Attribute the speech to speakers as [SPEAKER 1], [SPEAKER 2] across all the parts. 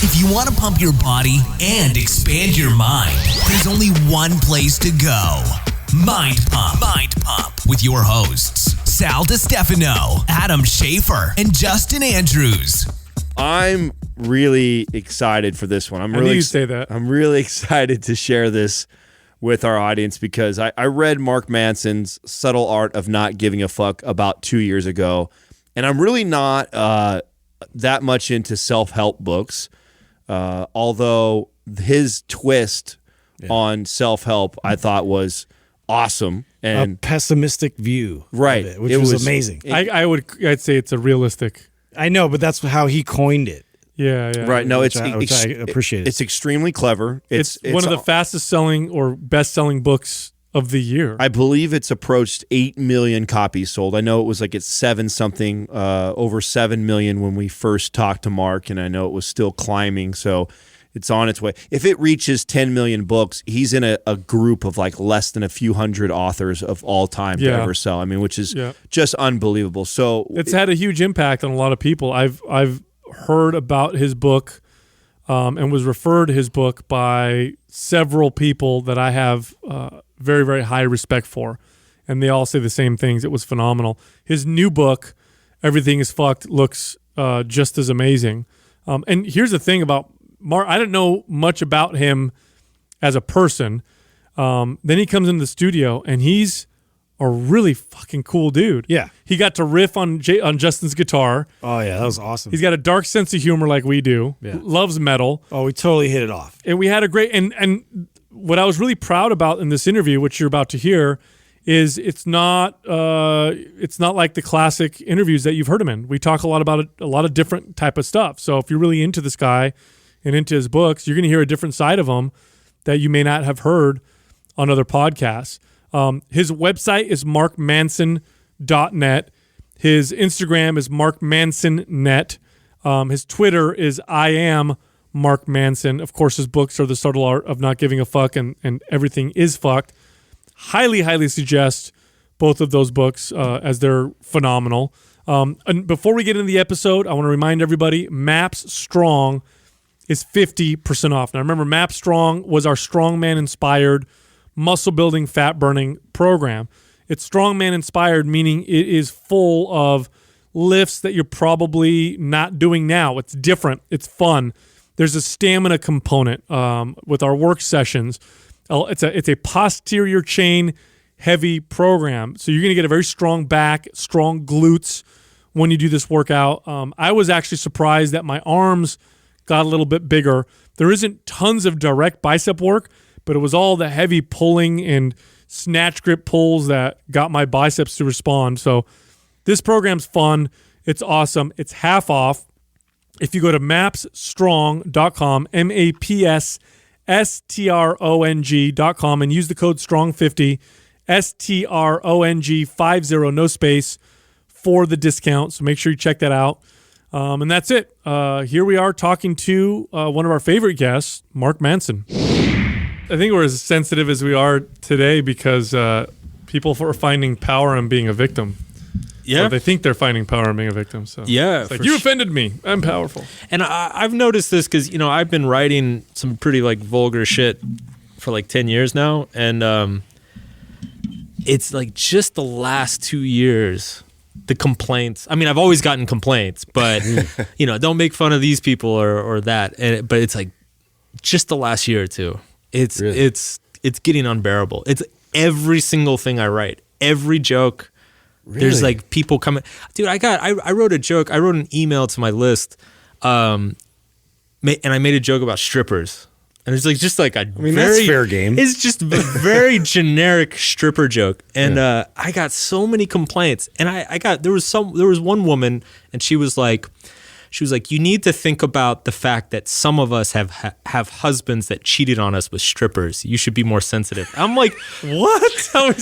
[SPEAKER 1] If you want to pump your body and expand your mind, there's only one place to go. Mind Pump. Mind Pump with your hosts, Sal DiStefano, Adam Schaefer, and Justin Andrews.
[SPEAKER 2] I'm really excited for this one.
[SPEAKER 3] I knew you'd say that.
[SPEAKER 2] I'm really excited to share this with our audience because I read Mark Manson's Subtle Art of Not Giving a Fuck about 2 years ago, and I'm really not that much into self-help books, although his twist on self-help I thought was awesome. And
[SPEAKER 4] a pessimistic view,
[SPEAKER 2] right?
[SPEAKER 4] Of it, which was amazing.
[SPEAKER 3] I'd say it's a realistic.
[SPEAKER 4] I know, but that's how he coined it.
[SPEAKER 3] Yeah.
[SPEAKER 2] Right. No,
[SPEAKER 4] which I appreciate.
[SPEAKER 2] It's extremely clever.
[SPEAKER 3] It's one of the fastest selling or best selling books of the year.
[SPEAKER 2] I believe it's approached 8 million copies sold. I know it was like it's over 7 million when we first talked to Mark, and I know it was still climbing. So it's on its way. If it reaches 10 million books, he's in a group of like less than a few hundred authors of all time to ever sell. I mean, which is just unbelievable. So
[SPEAKER 3] it's had a huge impact on a lot of people. I've heard about his book and was referred to his book by several people that I have very, very high respect for. And they all say the same things. It was phenomenal. His new book, Everything is Fucked, looks just as amazing. And here's the thing about Mark. I didn't know much about him as a person. Then he comes into the studio and he's a really fucking cool dude.
[SPEAKER 4] Yeah.
[SPEAKER 3] He got to riff on Justin's guitar.
[SPEAKER 4] Oh, yeah, that was awesome.
[SPEAKER 3] He's got a dark sense of humor like we do.
[SPEAKER 4] Yeah.
[SPEAKER 3] Loves metal.
[SPEAKER 4] Oh, we totally hit it off.
[SPEAKER 3] And we had a great and what I was really proud about in this interview, which you're about to hear, is it's not like the classic interviews that you've heard him in. We talk a lot about a lot of different type of stuff. So if you're really into this guy and into his books, you're going to hear a different side of him that you may not have heard on other podcasts. His website is markmanson.net. His Instagram is markmansonnet. His Twitter is I am Mark Manson. Of course, his books are The Subtle Art of Not Giving a Fuck and Everything is Fucked. Highly, highly suggest both of those books as they're phenomenal. And before we get into the episode, I want to remind everybody, Maps Strong is 50% off. Now, remember, Maps Strong was our strongman-inspired muscle-building, fat-burning program. It's strongman-inspired, meaning it is full of lifts that you're probably not doing now. It's different. It's fun. There's a stamina component with our work sessions. It's a posterior chain heavy program. So you're going to get a very strong back, strong glutes when you do this workout. I was actually surprised that my arms got a little bit bigger. There isn't tons of direct bicep work, but it was all the heavy pulling and snatch grip pulls that got my biceps to respond. So this program's fun. It's awesome. It's half off. If you go to mapsstrong.com, mapsstrong.com, and use the code STRONG50, STRONG50, no space, for the discount. So make sure you check that out. And that's it. Here we are talking to one of our favorite guests, Mark Manson. I think we're as sensitive as we are today because people are finding power in being a victim.
[SPEAKER 5] Yeah.
[SPEAKER 3] Or they think they're finding power in being a victim. So
[SPEAKER 5] yeah.
[SPEAKER 3] It's like, you offended me. I'm powerful.
[SPEAKER 5] And I've noticed this because, I've been writing some pretty vulgar shit for 10 years now. And it's just the last 2 years, the complaints. I mean, I've always gotten complaints, but, don't make fun of these people or that. But it's just the last year or two. It's getting unbearable. It's every single thing I write, every joke. Really? There's people coming. Dude, I wrote a joke. I wrote an email to my list, and I made a joke about strippers. And it's that's
[SPEAKER 4] fair game.
[SPEAKER 5] It's just a very generic stripper joke. And I got so many complaints. And there was one woman, and she was like, you need to think about the fact that some of us have husbands that cheated on us with strippers. You should be more sensitive. I'm like, what? I'm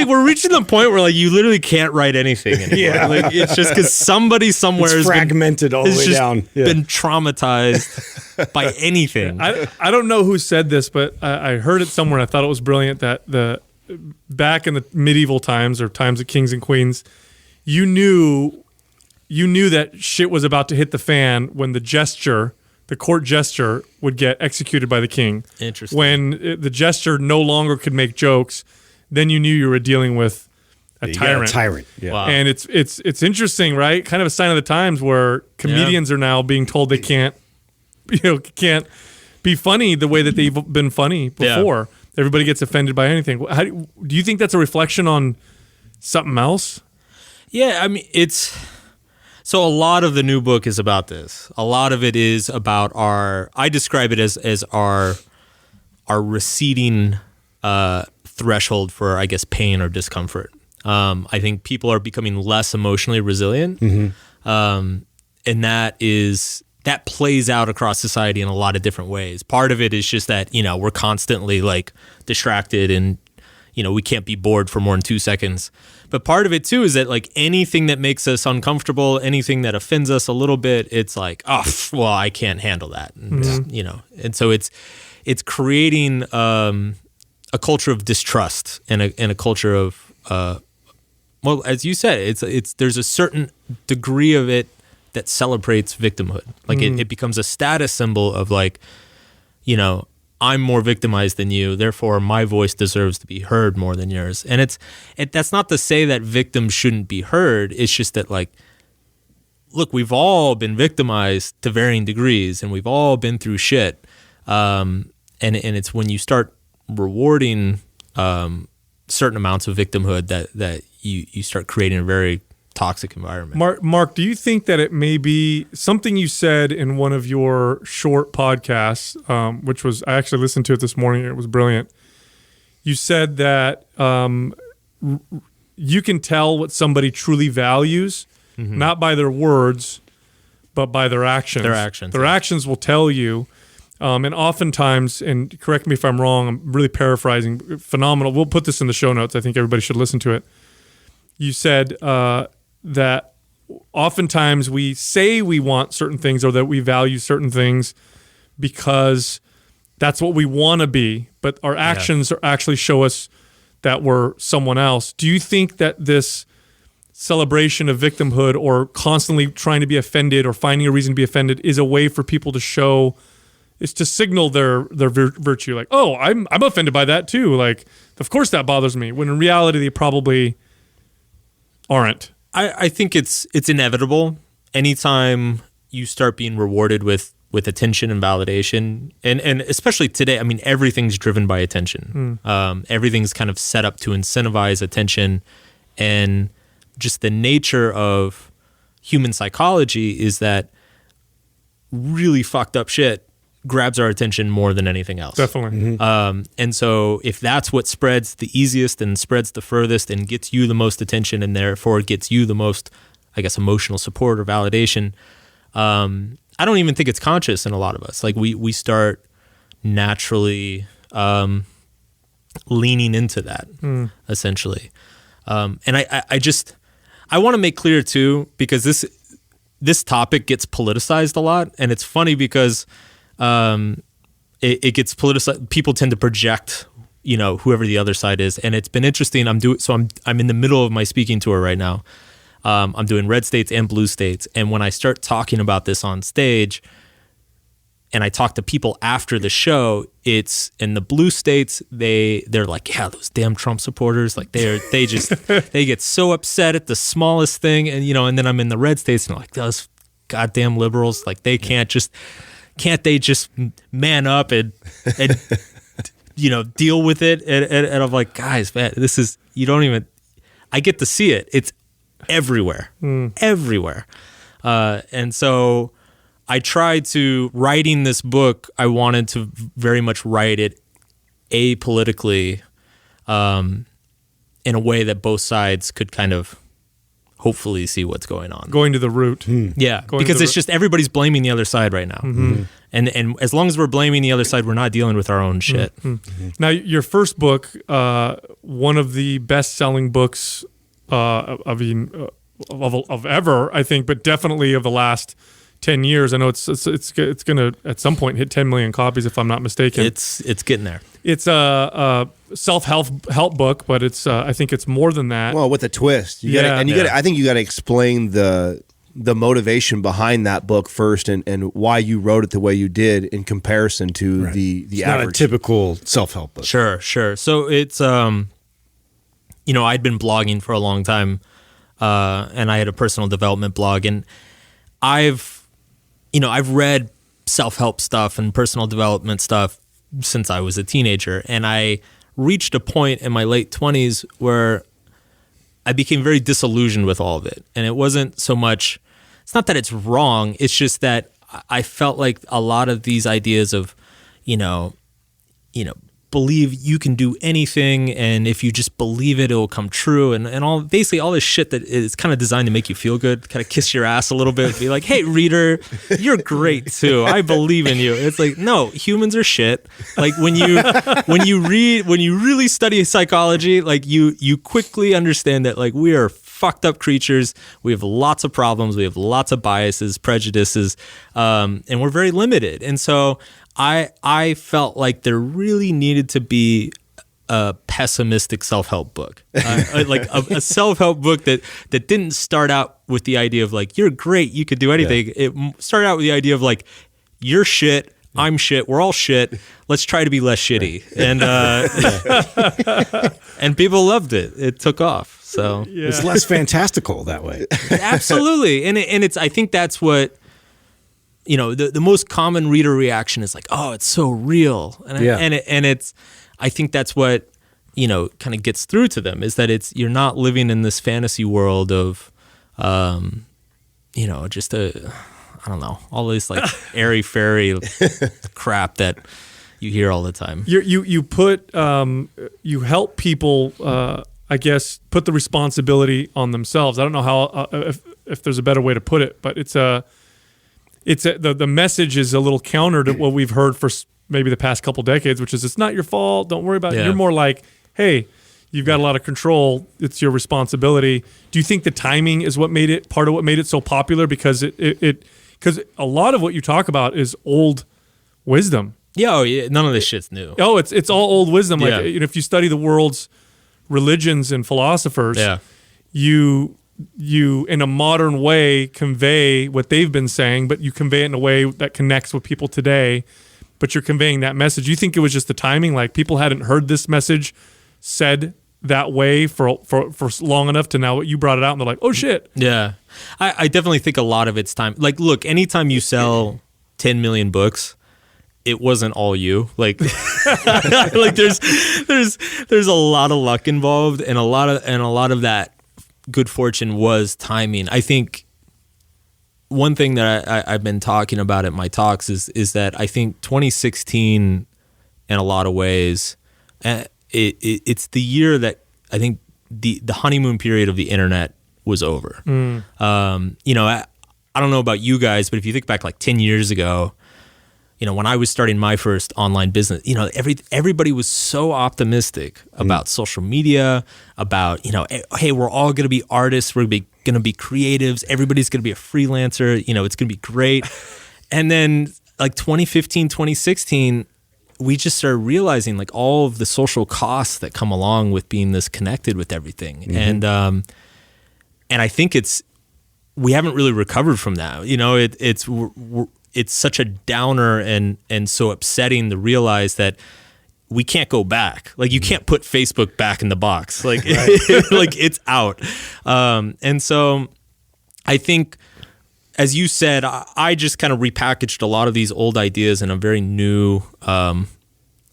[SPEAKER 5] we're reaching the point where you literally can't write anything anymore.
[SPEAKER 4] Yeah.
[SPEAKER 5] It's just because somebody somewhere
[SPEAKER 4] has
[SPEAKER 5] fragmented
[SPEAKER 4] all the way down. Yeah.
[SPEAKER 5] Been traumatized by anything.
[SPEAKER 3] I don't know who said this, but I heard it somewhere. I thought it was brilliant that back in the medieval times or times of kings and queens, you knew that shit was about to hit the fan when the jester, the court jester would get executed by the king.
[SPEAKER 5] Interesting.
[SPEAKER 3] When the jester no longer could make jokes, then you knew you were dealing with a tyrant.
[SPEAKER 4] A tyrant. Yeah.
[SPEAKER 5] Wow.
[SPEAKER 3] And it's interesting, right? Kind of a sign of the times where comedians are now being told they can't be funny the way that they've been funny before. Yeah. Everybody gets offended by anything. Do you think that's a reflection on something else?
[SPEAKER 5] Yeah, I mean, so a lot of the new book is about this. A lot of it is about I describe it as our receding threshold for, I guess, pain or discomfort. I think people are becoming less emotionally resilient. Mm-hmm. And that plays out across society in a lot of different ways. Part of it is just that, we're constantly like distracted and, we can't be bored for more than 2 seconds. But part of it too is that like anything that makes us uncomfortable, anything that offends us a little bit, it's like, I can't handle that. And, and so it's creating a culture of distrust and a culture of, well, as you said, there's a certain degree of it that celebrates victimhood. Like it becomes a status symbol of like, I'm more victimized than you, therefore my voice deserves to be heard more than yours. And that's not to say that victims shouldn't be heard. It's just that like, look, we've all been victimized to varying degrees and we've all been through shit. And it's when you start rewarding certain amounts of victimhood that you start creating a very toxic environment.
[SPEAKER 3] Mark, do you think that it may be something you said in one of your short podcasts, which was, I actually listened to it this morning, it was brilliant. You said that you can tell what somebody truly values, not by their words, but by their actions. Their actions will tell you. And oftentimes, and correct me if I'm wrong, I'm really paraphrasing, phenomenal. We'll put this in the show notes. I think everybody should listen to it. You said that oftentimes we say we want certain things or that we value certain things because that's what we want to be, but our actions actually show us that we're someone else. Do you think that this celebration of victimhood or constantly trying to be offended or finding a reason to be offended is a way for people to show, is to signal their virtue? Like, oh, I'm offended by that too. Like, of course that bothers me. When in reality, they probably aren't.
[SPEAKER 5] I think it's inevitable. Anytime you start being rewarded with attention and validation, and especially today, I mean, everything's driven by attention. Everything's kind of set up to incentivize attention, and just the nature of human psychology is that really fucked up shit grabs our attention more than anything else.
[SPEAKER 3] Definitely.
[SPEAKER 5] And so if that's what spreads the easiest and spreads the furthest and gets you the most attention and therefore gets you the most, I guess, emotional support or validation, I don't even think it's conscious in a lot of us. Like we start naturally leaning into that, essentially. And I want to make clear too, because this topic gets politicized a lot, and it's funny because it gets politicized. People tend to project, whoever the other side is, and it's been interesting. I'm in the middle of my speaking tour right now. I'm doing red states and blue states, and when I start talking about this on stage, and I talk to people after the show, it's in the blue states. They're like, yeah, those damn Trump supporters, like they get so upset at the smallest thing, and then I'm in the red states, and I'm like, those goddamn liberals, like they can't they just man up and deal with it? And I'm like, guys, man, this is, I get to see it. It's everywhere, everywhere. And so I tried to, writing this book, I wanted to very much write it apolitically, in a way that both sides could kind of hopefully see what's going on.
[SPEAKER 3] Going to the root.
[SPEAKER 5] Yeah, because it's just everybody's blaming the other side right now. And as long as we're blaming the other side, we're not dealing with our own shit.
[SPEAKER 3] Now, your first book, one of the best-selling books of ever, I think, but definitely of the last 10 years. I know it's going to at some point hit 10 million copies, if I'm not mistaken.
[SPEAKER 5] It's getting there.
[SPEAKER 3] It's a self-help book, but it's I think it's more than that.
[SPEAKER 2] Well, with a twist. I think you got to explain the the motivation behind that book first, and why you wrote it the way you did in comparison to the
[SPEAKER 4] it's
[SPEAKER 2] average.
[SPEAKER 4] not a typical self-help book.
[SPEAKER 5] Sure. So it's, I'd been blogging for a long time, and I had a personal development blog, and I've read self-help stuff and personal development stuff since I was a teenager, and I reached a point in my late 20s where I became very disillusioned with all of it. And it wasn't so much, it's not that it's wrong, it's just that I felt like a lot of these ideas of, believe you can do anything, and if you just believe it, it will come true, and all basically all this shit that is kind of designed to make you feel good, kind of kiss your ass a little bit, be like, hey reader, you're great too, I believe in you. It's like, no, humans are shit. Like when you really study psychology, like you quickly understand that like we are fucked up creatures, we have lots of problems, we have lots of biases, prejudices, and we're very limited. And so I felt like there really needed to be a pessimistic self-help book, like a self-help book that didn't start out with the idea of like, you're great, you could do anything. Yeah. It started out with the idea of like, you're shit, I'm shit, we're all shit, let's try to be less shitty. And people loved it. It took off. So
[SPEAKER 4] it's less fantastical that way.
[SPEAKER 5] Absolutely. And it's, I think that's what, the most common reader reaction is like, oh, it's so real. And I think that's what, kind of gets through to them, is that you're not living in this fantasy world of, just I don't know, all this like airy fairy crap that you hear all the time.
[SPEAKER 3] You help people, I guess, put the responsibility on themselves. I don't know how, if there's a better way to put it, but the message is a little counter to what we've heard for maybe the past couple decades, which is it's not your fault, don't worry about it. You're more like, hey, you've got a lot of control, it's your responsibility. Do you think the timing is part of what made it so popular? Because because a lot of what you talk about is old wisdom.
[SPEAKER 5] Yeah, none of this shit's new.
[SPEAKER 3] Oh, it's all old wisdom. Like if you study the world's religions and philosophers, you in a modern way convey what they've been saying, but you convey it in a way that connects with people today, but you're conveying that message. You think it was just the timing, like people hadn't heard this message said that way for long enough to now you brought it out and they're like, oh shit.
[SPEAKER 5] Yeah. I definitely think a lot of it's time. Like, look, anytime you sell 10 million books, it wasn't all you. Like, like there's a lot of luck involved, and a lot of that good fortune was timing. I think one thing that I've been talking about at my talks is that I think 2016, in a lot of ways, it's the year that I think the honeymoon period of the internet was over. I don't know about you guys, but if you think back like 10 years ago, when I was starting my first online business, everybody was so optimistic about social media, about, hey, we're all going to be artists, we're going to be creatives, everybody's going to be a freelancer, it's going to be great. And then like 2015, 2016, we just started realizing like all of the social costs that come along with being this connected with everything. And I think we haven't really recovered from that. It's such a downer and so upsetting to realize that we can't go back. Like you can't put Facebook back in the box. Like, like it's out. And so I think, as you said, I just kind of repackaged a lot of these old ideas in a very new,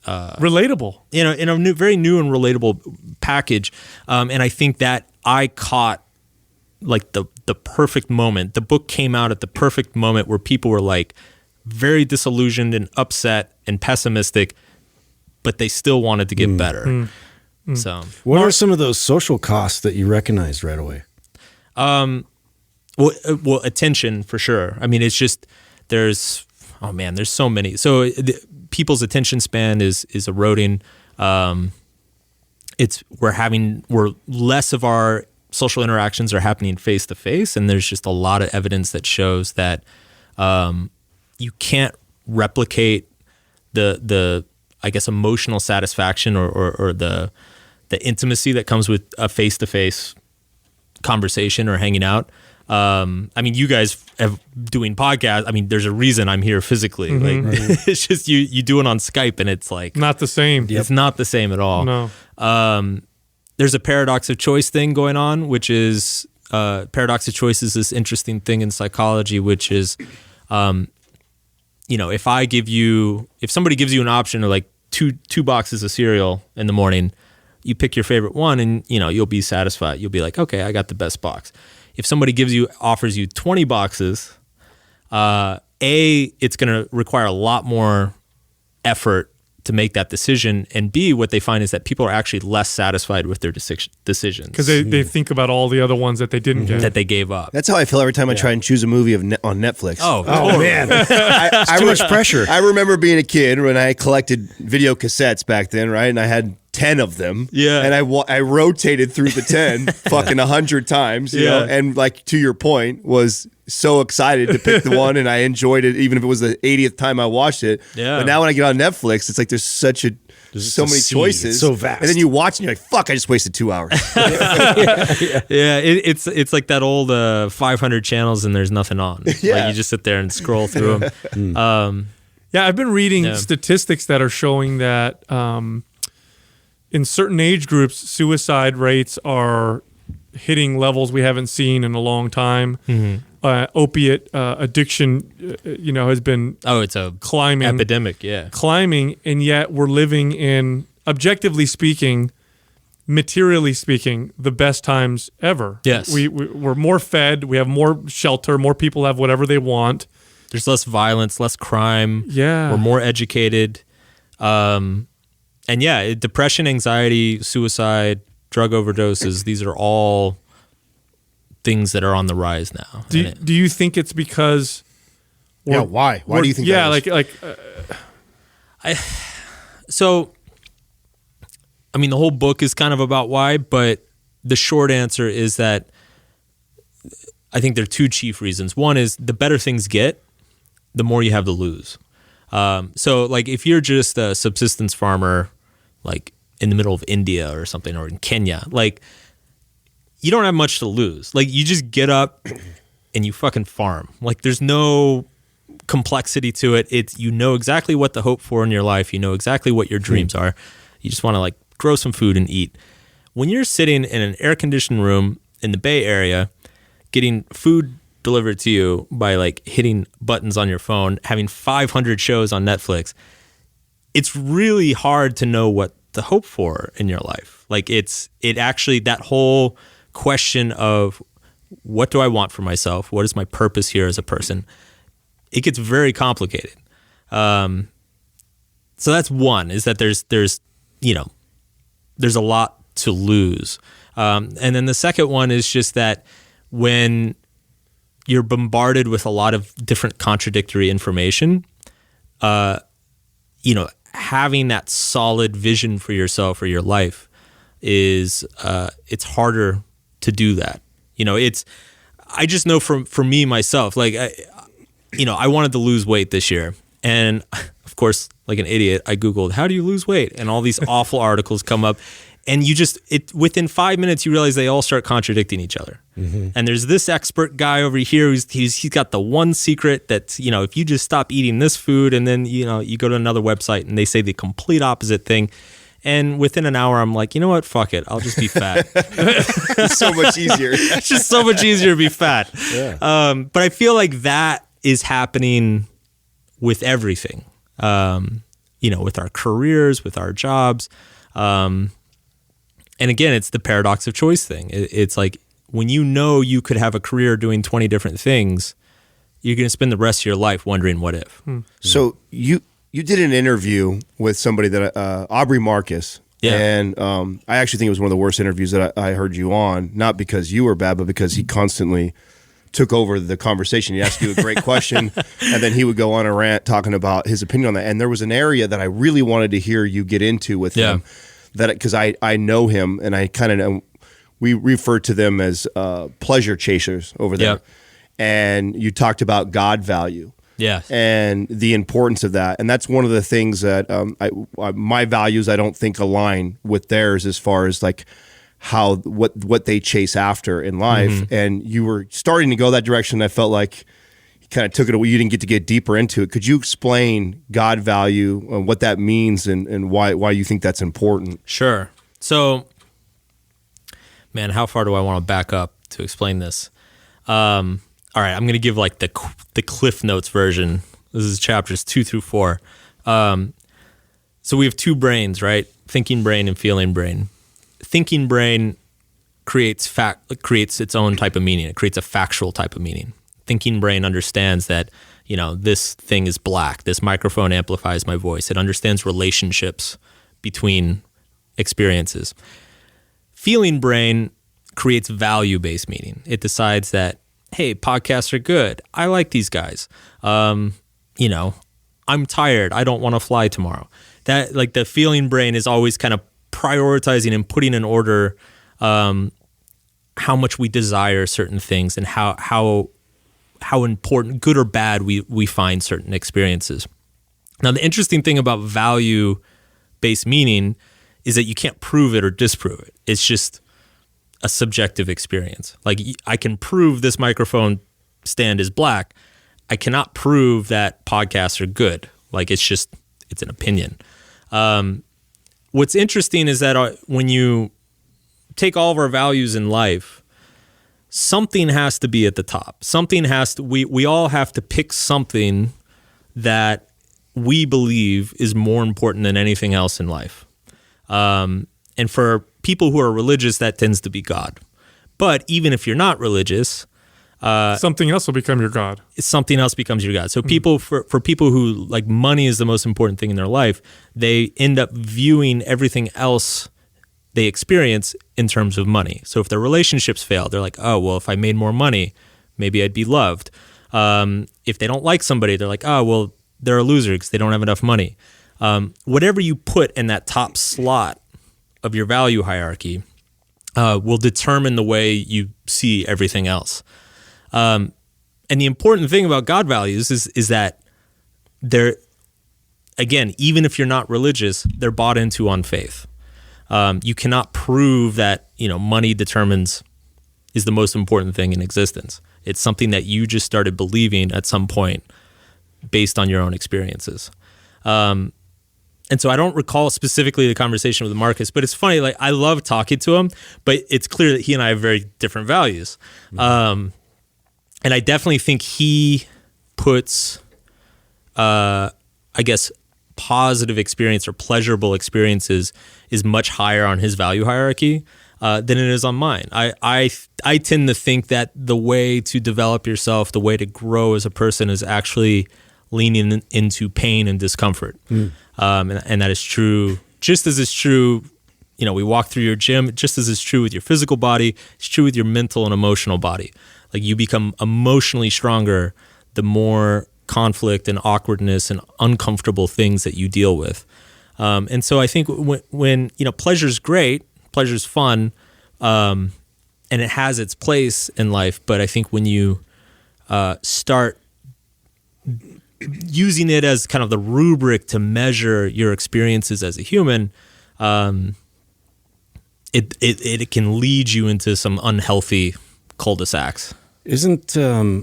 [SPEAKER 3] relatable,
[SPEAKER 5] in a very new and relatable package. And I think that I caught like the perfect moment. The book came out at the perfect moment where people were like very disillusioned and upset and pessimistic, but they still wanted to get better. So
[SPEAKER 4] what are some of those social costs that you recognized right away?
[SPEAKER 5] Well, attention for sure. I mean, it's just, there's so many. So people's attention span is eroding. We're less of our social interactions are happening face to face, and there's just a lot of evidence that shows that you can't replicate the I guess emotional satisfaction or the intimacy that comes with a face to face conversation or hanging out I mean, you guys have doing podcasts. I mean, there's a reason I'm here physically. Like, it's just you do it on Skype, and it's like
[SPEAKER 3] Not the same.
[SPEAKER 5] it's not the same at all.
[SPEAKER 3] No.
[SPEAKER 5] There's a paradox of choice thing going on, which is paradox of choice is this interesting thing in psychology, which is, if somebody gives you an option of like two boxes of cereal in the morning, you pick your favorite one, and you'll be satisfied. You'll be like, okay, I got the best box. If somebody offers you 20 boxes, it's going to require a lot more effort to make that decision, and B, what they find is that people are actually less satisfied with their decisions
[SPEAKER 3] Because they think about all the other ones that they didn't get.
[SPEAKER 5] that they gave up.
[SPEAKER 2] That's how I feel every time I try and choose a movie on Netflix.
[SPEAKER 5] Oh
[SPEAKER 4] man, too much pressure.
[SPEAKER 2] I remember being a kid when I collected video cassettes back then, right? And I had 10 of them.
[SPEAKER 5] Yeah.
[SPEAKER 2] And I rotated through the 10 fucking 100 times, you know? And like, to your point, was so excited to pick the one, and I enjoyed it even if it was the 80th time I watched it.
[SPEAKER 5] Yeah.
[SPEAKER 2] But now when I get on Netflix, it's like there's so many choices.
[SPEAKER 4] It's so vast.
[SPEAKER 2] And then you watch and you're like, fuck, I just wasted 2 hours.
[SPEAKER 5] It's like that old 500 channels and there's nothing on.
[SPEAKER 2] Yeah.
[SPEAKER 5] Like you just sit there and scroll through them.
[SPEAKER 3] Yeah, I've been reading statistics that are showing that in certain age groups, suicide rates are hitting levels we haven't seen in a long time. Opiate addiction, has been
[SPEAKER 5] it's a
[SPEAKER 3] climbing
[SPEAKER 5] epidemic. Yeah,
[SPEAKER 3] climbing, and yet we're living in, objectively speaking, materially speaking, the best times ever.
[SPEAKER 5] Yes,
[SPEAKER 3] we're more fed, we have more shelter, more people have whatever they want.
[SPEAKER 5] There's less violence, less crime.
[SPEAKER 3] Yeah,
[SPEAKER 5] we're more educated. And depression, anxiety, suicide, drug overdoses, these are all things that are on the rise now.
[SPEAKER 3] Do you think it's because
[SPEAKER 2] why? Why do you think that is?
[SPEAKER 5] The whole book is kind of about why, but the short answer is that I think there are two chief reasons. One is the better things get, the more you have to lose. So like if you're just a subsistence farmer, like in the middle of India or something, or in Kenya, like you don't have much to lose. Like you just get up and you fucking farm. Like there's no complexity to it. It's, exactly what to hope for in your life. You know exactly what your dreams are. You just want to like grow some food and eat. When you're sitting in an air-conditioned room in the Bay Area, getting food delivered to you by like hitting buttons on your phone, having 500 shows on Netflix, it's really hard to know what to hope for in your life. Like that whole question of what do I want for myself? What is my purpose here as a person? It gets very complicated. So that's one, is that there's a lot to lose. And then the second one is just that when you're bombarded with a lot of different contradictory information, having that solid vision for yourself or your life is it's harder to do that. I just know for me myself, like I wanted to lose weight this year, and of course, like an idiot, I Googled how do you lose weight, and all these awful articles come up, and within 5 minutes you realize they all start contradicting each other. And there's this expert guy over here he's got the one secret that if you just stop eating this food, and then you go to another website and they say the complete opposite thing. And within an hour, I'm like, you know what? Fuck it. I'll just be fat.
[SPEAKER 2] It's so much easier.
[SPEAKER 5] It's just so much easier to be fat.
[SPEAKER 2] Yeah.
[SPEAKER 5] But I feel like that is happening with everything, with our careers, with our jobs. And again, it's the paradox of choice thing. It's like when you could have a career doing 20 different things, you're going to spend the rest of your life wondering what if.
[SPEAKER 2] So you did an interview with somebody that Aubrey Marcus, and I actually think it was one of the worst interviews that I heard you on. Not because you were bad, but because he constantly took over the conversation. He asked you a great question, and then he would go on a rant talking about his opinion on that. And there was an area that I really wanted to hear you get into with him, because I know him, and I kind of know. We refer to them as pleasure chasers over there, and you talked about God value.
[SPEAKER 5] Yeah,
[SPEAKER 2] and the importance of that, and that's one of the things that my values I don't think align with theirs as far as like what they chase after in life. And you were starting to go that direction. I felt like you kind of took it away. You didn't get to get deeper into it. Could you explain God value and what that means and why you think that's important?
[SPEAKER 5] Sure. So, man, how far do I want to back up to explain this? All right, I'm going to give like the Cliff Notes version. This is chapters 2 through 4. So we have two brains, right? Thinking brain and feeling brain. Thinking brain creates its own type of meaning. It creates a factual type of meaning. Thinking brain understands that, this thing is black. This microphone amplifies my voice. It understands relationships between experiences. Feeling brain creates value-based meaning. It decides that, hey, podcasts are good. I like these guys. I'm tired. I don't want to fly tomorrow. That, like, the feeling brain is always kind of prioritizing and putting in order how much we desire certain things and how important, good or bad, we find certain experiences. Now, the interesting thing about value-based meaning is that you can't prove it or disprove it. It's just a subjective experience. Like, I can prove this microphone stand is black. I cannot prove that podcasts are good. Like, it's an opinion. What's interesting is that when you take all of our values in life, something has to be at the top. We all have to pick something that we believe is more important than anything else in life. And for people who are religious, that tends to be God. But even if you're not religious,
[SPEAKER 3] something else will become your God.
[SPEAKER 5] Something else becomes your God. So people, for people who, like, money is the most important thing in their life, they end up viewing everything else they experience in terms of money. So if their relationships fail, they're like, oh, well, if I made more money, maybe I'd be loved. If they don't like somebody, they're like, oh, well, they're a loser because they don't have enough money. Whatever you put in that top slot of your value hierarchy will determine the way you see everything else. And the important thing about God values is that they're, again, even if you're not religious, they're bought into on faith. You cannot prove that, money is the most important thing in existence. It's something that you just started believing at some point based on your own experiences. And so I don't recall specifically the conversation with Marcus, but it's funny, like, I love talking to him, but it's clear that he and I have very different values. And I definitely think he puts, positive experience or pleasurable experiences is much higher on his value hierarchy than it is on mine. I tend to think that the way to develop yourself, the way to grow as a person, is actually leaning into pain and discomfort. And that is true, just as it's true, we walk through your gym, just as it's true with your physical body, it's true with your mental and emotional body. Like, you become emotionally stronger the more conflict and awkwardness and uncomfortable things that you deal with. And so I think when pleasure's great, pleasure's fun, and it has its place in life. But I think when you start using it as kind of the rubric to measure your experiences as a human, it can lead you into some unhealthy cul-de-sacs.
[SPEAKER 4] Isn't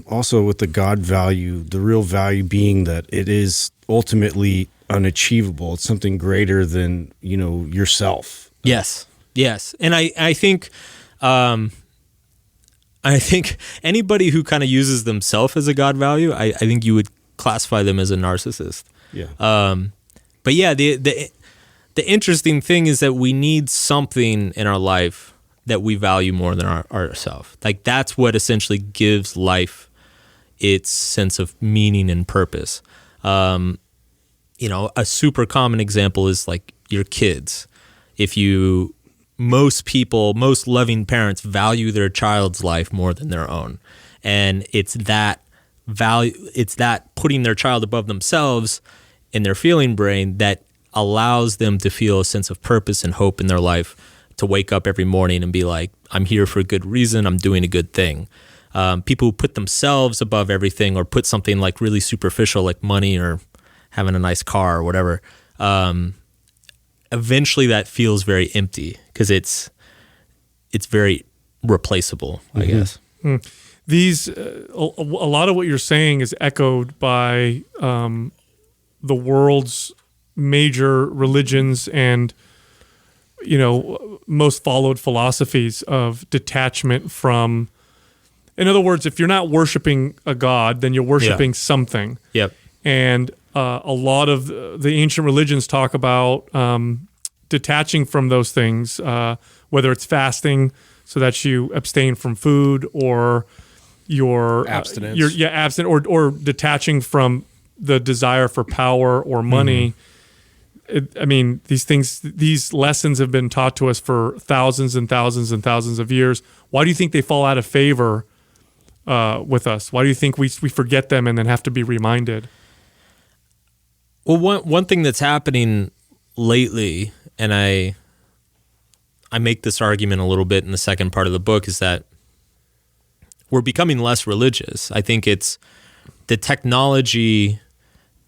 [SPEAKER 4] also with the God value, the real value being that it is ultimately unachievable? It's something greater than, yourself.
[SPEAKER 5] Yes. And I think anybody who kind of uses themselves as a God value, I think you would classify them as a narcissist.
[SPEAKER 4] Yeah.
[SPEAKER 5] But yeah, the interesting thing is that we need something in our life that we value more than ourselves. Like, that's what essentially gives life its sense of meaning and purpose. A super common example is like your kids. Most loving parents value their child's life more than their own. And it's that putting their child above themselves in their feeling brain that allows them to feel a sense of purpose and hope in their life, to wake up every morning and be like, I'm here for a good reason, I'm doing a good thing. People who put themselves above everything, or put something like really superficial like money or having a nice car or whatever, eventually that feels very empty, because it's very replaceable, I guess.
[SPEAKER 3] These a lot of what you're saying is echoed by the world's major religions and most followed philosophies of detachment from. In other words, if you're not worshiping a god, then you're worshiping something.
[SPEAKER 5] Yep.
[SPEAKER 3] And a lot of the ancient religions talk about detaching from those things, whether it's fasting so that you abstain from food, or your
[SPEAKER 2] abstinence,
[SPEAKER 3] abstinent, or detaching from the desire for power or money. These lessons have been taught to us for thousands and thousands and thousands of years. Why do you think they fall out of favor with us? Why do you think we forget them and then have to be reminded?
[SPEAKER 5] Well, one thing that's happening lately, and I make this argument a little bit in the second part of the book, is that we're becoming less religious. I think it's the technology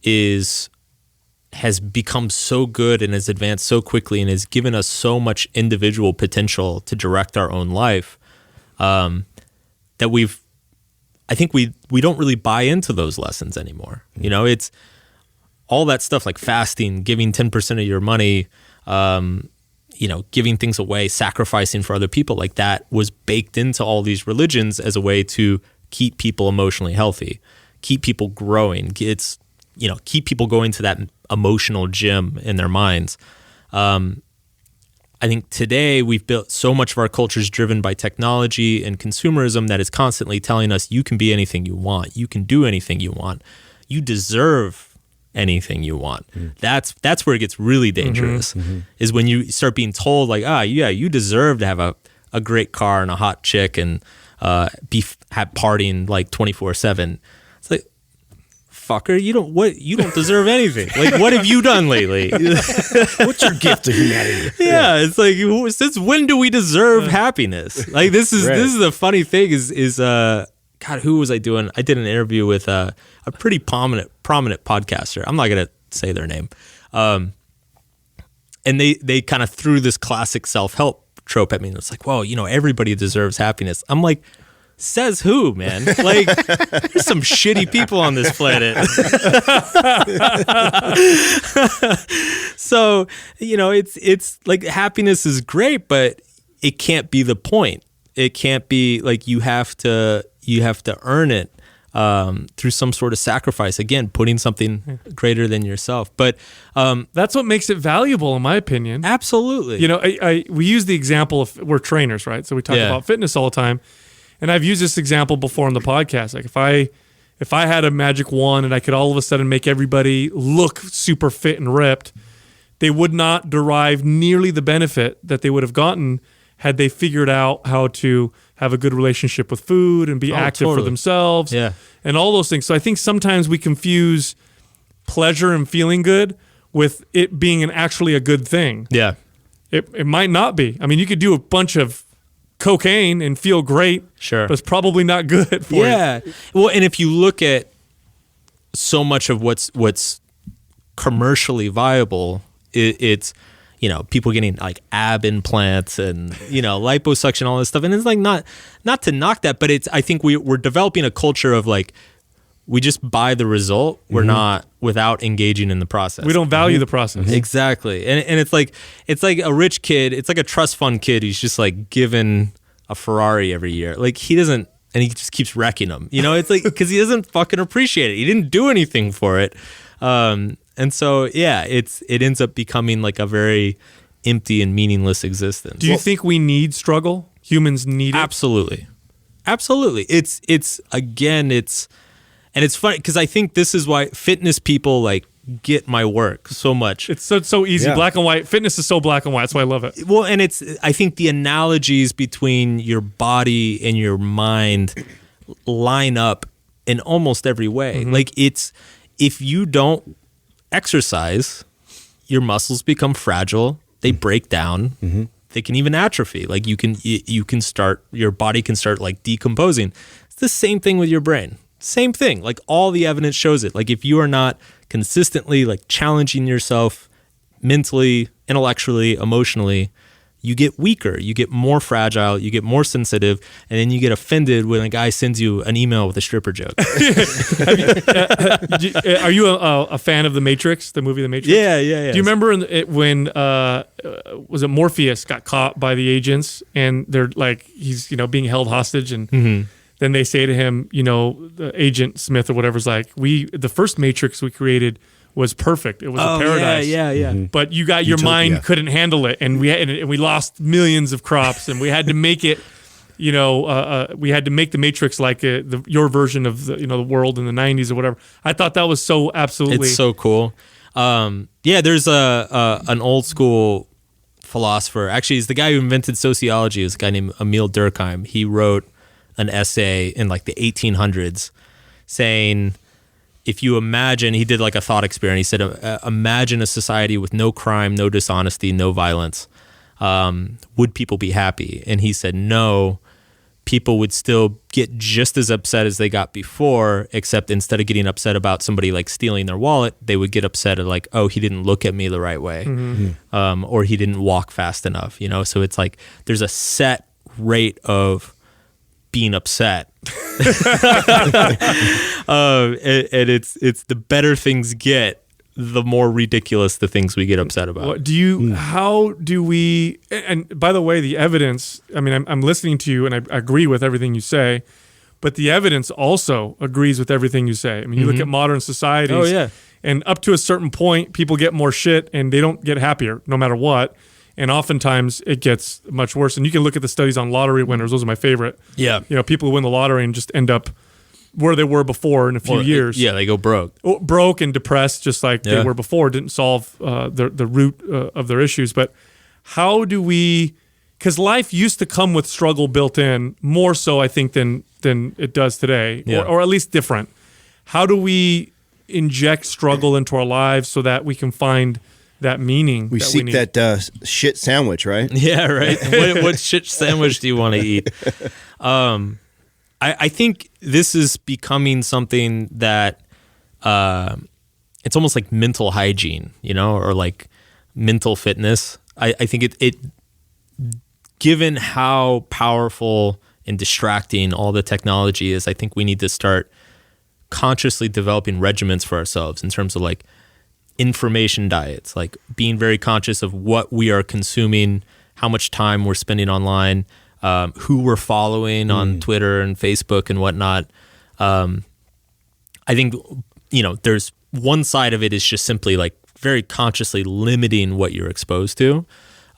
[SPEAKER 5] has become so good and has advanced so quickly and has given us so much individual potential to direct our own life, that we don't really buy into those lessons anymore. It's all that stuff like fasting, giving 10% of your money, giving things away, sacrificing for other people, like that was baked into all these religions as a way to keep people emotionally healthy, keep people growing. It's, keep people going to that emotional gym in their minds. I think today we've built so much of our culture is driven by technology and consumerism that is constantly telling us you can be anything you want. You can do anything you want. You deserve anything you want. That's where it gets really dangerous, is when you start being told like, you deserve to have a great car and a hot chick and be partying like 24/7. It's like, fucker, you don't deserve anything. Like, what have you done lately?
[SPEAKER 4] What's your gift to humanity?
[SPEAKER 5] Yeah, it's like, since when do we deserve happiness? Like, this is the funny thing is God, who was I doing? I did an interview with a pretty prominent podcaster. I'm not gonna say their name, and they kind of threw this classic self-help trope at me. And it's like, whoa, everybody deserves happiness. I'm like, says who, man? Like, there's some shitty people on this planet. So, it's like happiness is great, but it can't be the point. It can't be like you have to earn it through some sort of sacrifice. Again, putting something greater than yourself. But
[SPEAKER 3] that's what makes it valuable, in my opinion.
[SPEAKER 5] Absolutely.
[SPEAKER 3] We use the example of, we're trainers, right? So we talk about fitness all the time. And I've used this example before on the podcast. Like, if I had a magic wand and I could all of a sudden make everybody look super fit and ripped, they would not derive nearly the benefit that they would have gotten had they figured out how to have a good relationship with food and be active for themselves and all those things. So I think sometimes we confuse pleasure and feeling good with it being actually a good thing.
[SPEAKER 5] Yeah.
[SPEAKER 3] It might not be. I mean, you could do a bunch of cocaine and feel great,
[SPEAKER 5] sure,
[SPEAKER 3] but it's probably not good for you.
[SPEAKER 5] Yeah. Well, and if you look at so much of what's commercially viable, it's people getting like ab implants and liposuction, all this stuff, and it's like not to knock that, but I think we're developing a culture of like, we just buy the result. We're not without engaging in the process.
[SPEAKER 3] We don't value the process.
[SPEAKER 5] Exactly. And it's like a rich kid. It's like a trust fund kid who's just like given a Ferrari every year. Like, he doesn't, and he just keeps wrecking them. It's like, because he doesn't fucking appreciate it. He didn't do anything for it. And so, it ends up becoming like a very empty and meaningless existence.
[SPEAKER 3] Do you think we need struggle? Humans need it?
[SPEAKER 5] Absolutely. And it's funny because I think this is why fitness people like get my work so much.
[SPEAKER 3] It's so easy. Yeah. Black and white. Fitness is so black and white. That's why I love it.
[SPEAKER 5] Well, and I think the analogies between your body and your mind line up in almost every way. Like, if you don't exercise, your muscles become fragile. They break down. They can even atrophy. Like, your body can start like decomposing. It's the same thing with your brain. Same thing. Like, all the evidence shows it. Like, if you are not consistently like challenging yourself mentally, intellectually, emotionally, you get weaker, you get more fragile, you get more sensitive, and then you get offended when a guy sends you an email with a stripper joke.
[SPEAKER 3] Are you a fan of The Matrix, the movie The Matrix?
[SPEAKER 5] Yeah.
[SPEAKER 3] Do you remember when was it Morpheus got caught by the agents and they're like, he's being held hostage, and then they say to him, the Agent Smith or whatever's like, the first Matrix we created was perfect. It was a paradise.
[SPEAKER 5] Yeah.
[SPEAKER 3] But your mind couldn't handle it, and we lost millions of crops, and we had to make it. We had to make the Matrix like your version of the world in the 90s or whatever. I thought that was so absolutely.
[SPEAKER 5] It's so cool. There's an old school philosopher. Actually, he's the guy who invented sociology. It's a guy named Emil Durkheim. He wrote an essay in like the 1800s saying, if you imagine, he did like a thought experiment. He said, imagine a society with no crime, no dishonesty, no violence. Would people be happy? And he said, no, people would still get just as upset as they got before, except instead of getting upset about somebody like stealing their wallet, they would get upset at like, oh, he didn't look at me the right way. Or he didn't walk fast enough, So it's like there's a set rate of being upset. And it's the better things get, the more ridiculous the things we get upset about.
[SPEAKER 3] How do we, and by the way, the evidence, I mean, I'm listening to you and I agree with everything you say, but the evidence also agrees with everything you say. I mean, you look at modern societies, and up to a certain point, people get more shit and they don't get happier no matter what. And oftentimes it gets much worse. And you can look at the studies on lottery winners. Those are my favorite. Yeah. People who win the lottery and just end up where they were before in a few years.
[SPEAKER 5] They go broke.
[SPEAKER 3] Broke and depressed just like they were before. Didn't solve the root of their issues. But how do we, because life used to come with struggle built in, more so I think than it does today, or at least different. How do we inject struggle into our lives so that we can find that meaning?
[SPEAKER 6] We seek that shit sandwich, right?
[SPEAKER 5] Yeah, right. What shit sandwich do you want to eat? I think this is becoming something that it's almost like mental hygiene, or like mental fitness. I think it given how powerful and distracting all the technology is, I think we need to start consciously developing regimens for ourselves in terms of like information diets, like being very conscious of what we are consuming, how much time we're spending online, who we're following on Twitter and Facebook and whatnot. I think, there's one side of it is just simply like very consciously limiting what you're exposed to,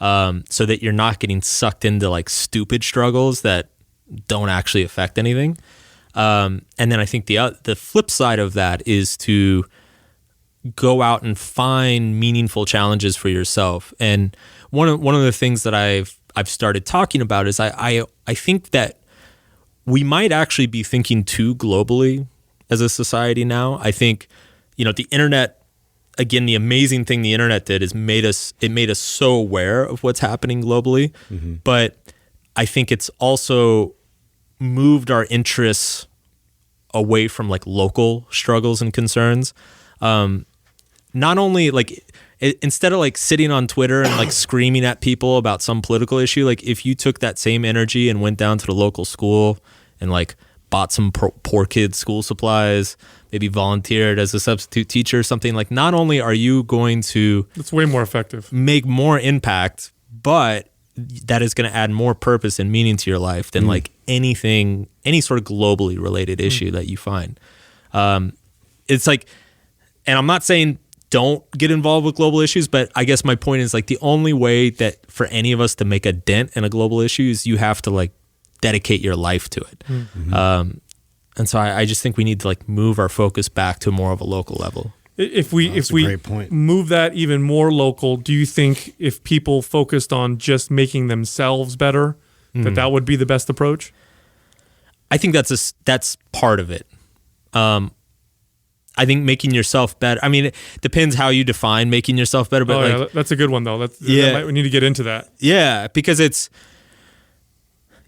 [SPEAKER 5] so that you're not getting sucked into like stupid struggles that don't actually affect anything. And then I think the flip side of that is to go out and find meaningful challenges for yourself. And one of the things that I've started talking about is I think that we might actually be thinking too globally as a society now. I think, the internet, again, the amazing thing the internet did is it made us so aware of what's happening globally. But I think it's also moved our interests away from like local struggles and concerns. Not only like instead of like sitting on Twitter and like screaming at people about some political issue, like if you took that same energy and went down to the local school and like bought some poor kids school supplies, maybe volunteered as a substitute teacher or something, like not only are you going to
[SPEAKER 3] it's way more effective,
[SPEAKER 5] make more impact, but that is going to add more purpose and meaning to your life than like any sort of globally related issue that you find. It's like, and I'm not saying don't get involved with global issues, but I guess my point is like the only way that for any of us to make a dent in a global issue is you have to like dedicate your life to it. And so I just think we need to like move our focus back to more of a local level.
[SPEAKER 3] If we move that even more local, do you think if people focused on just making themselves better, that would be the best approach?
[SPEAKER 5] I think that's part of it. I think making yourself better. I mean, it depends how you define making yourself better. But
[SPEAKER 3] that's a good one though. We need to get into that.
[SPEAKER 5] Yeah, because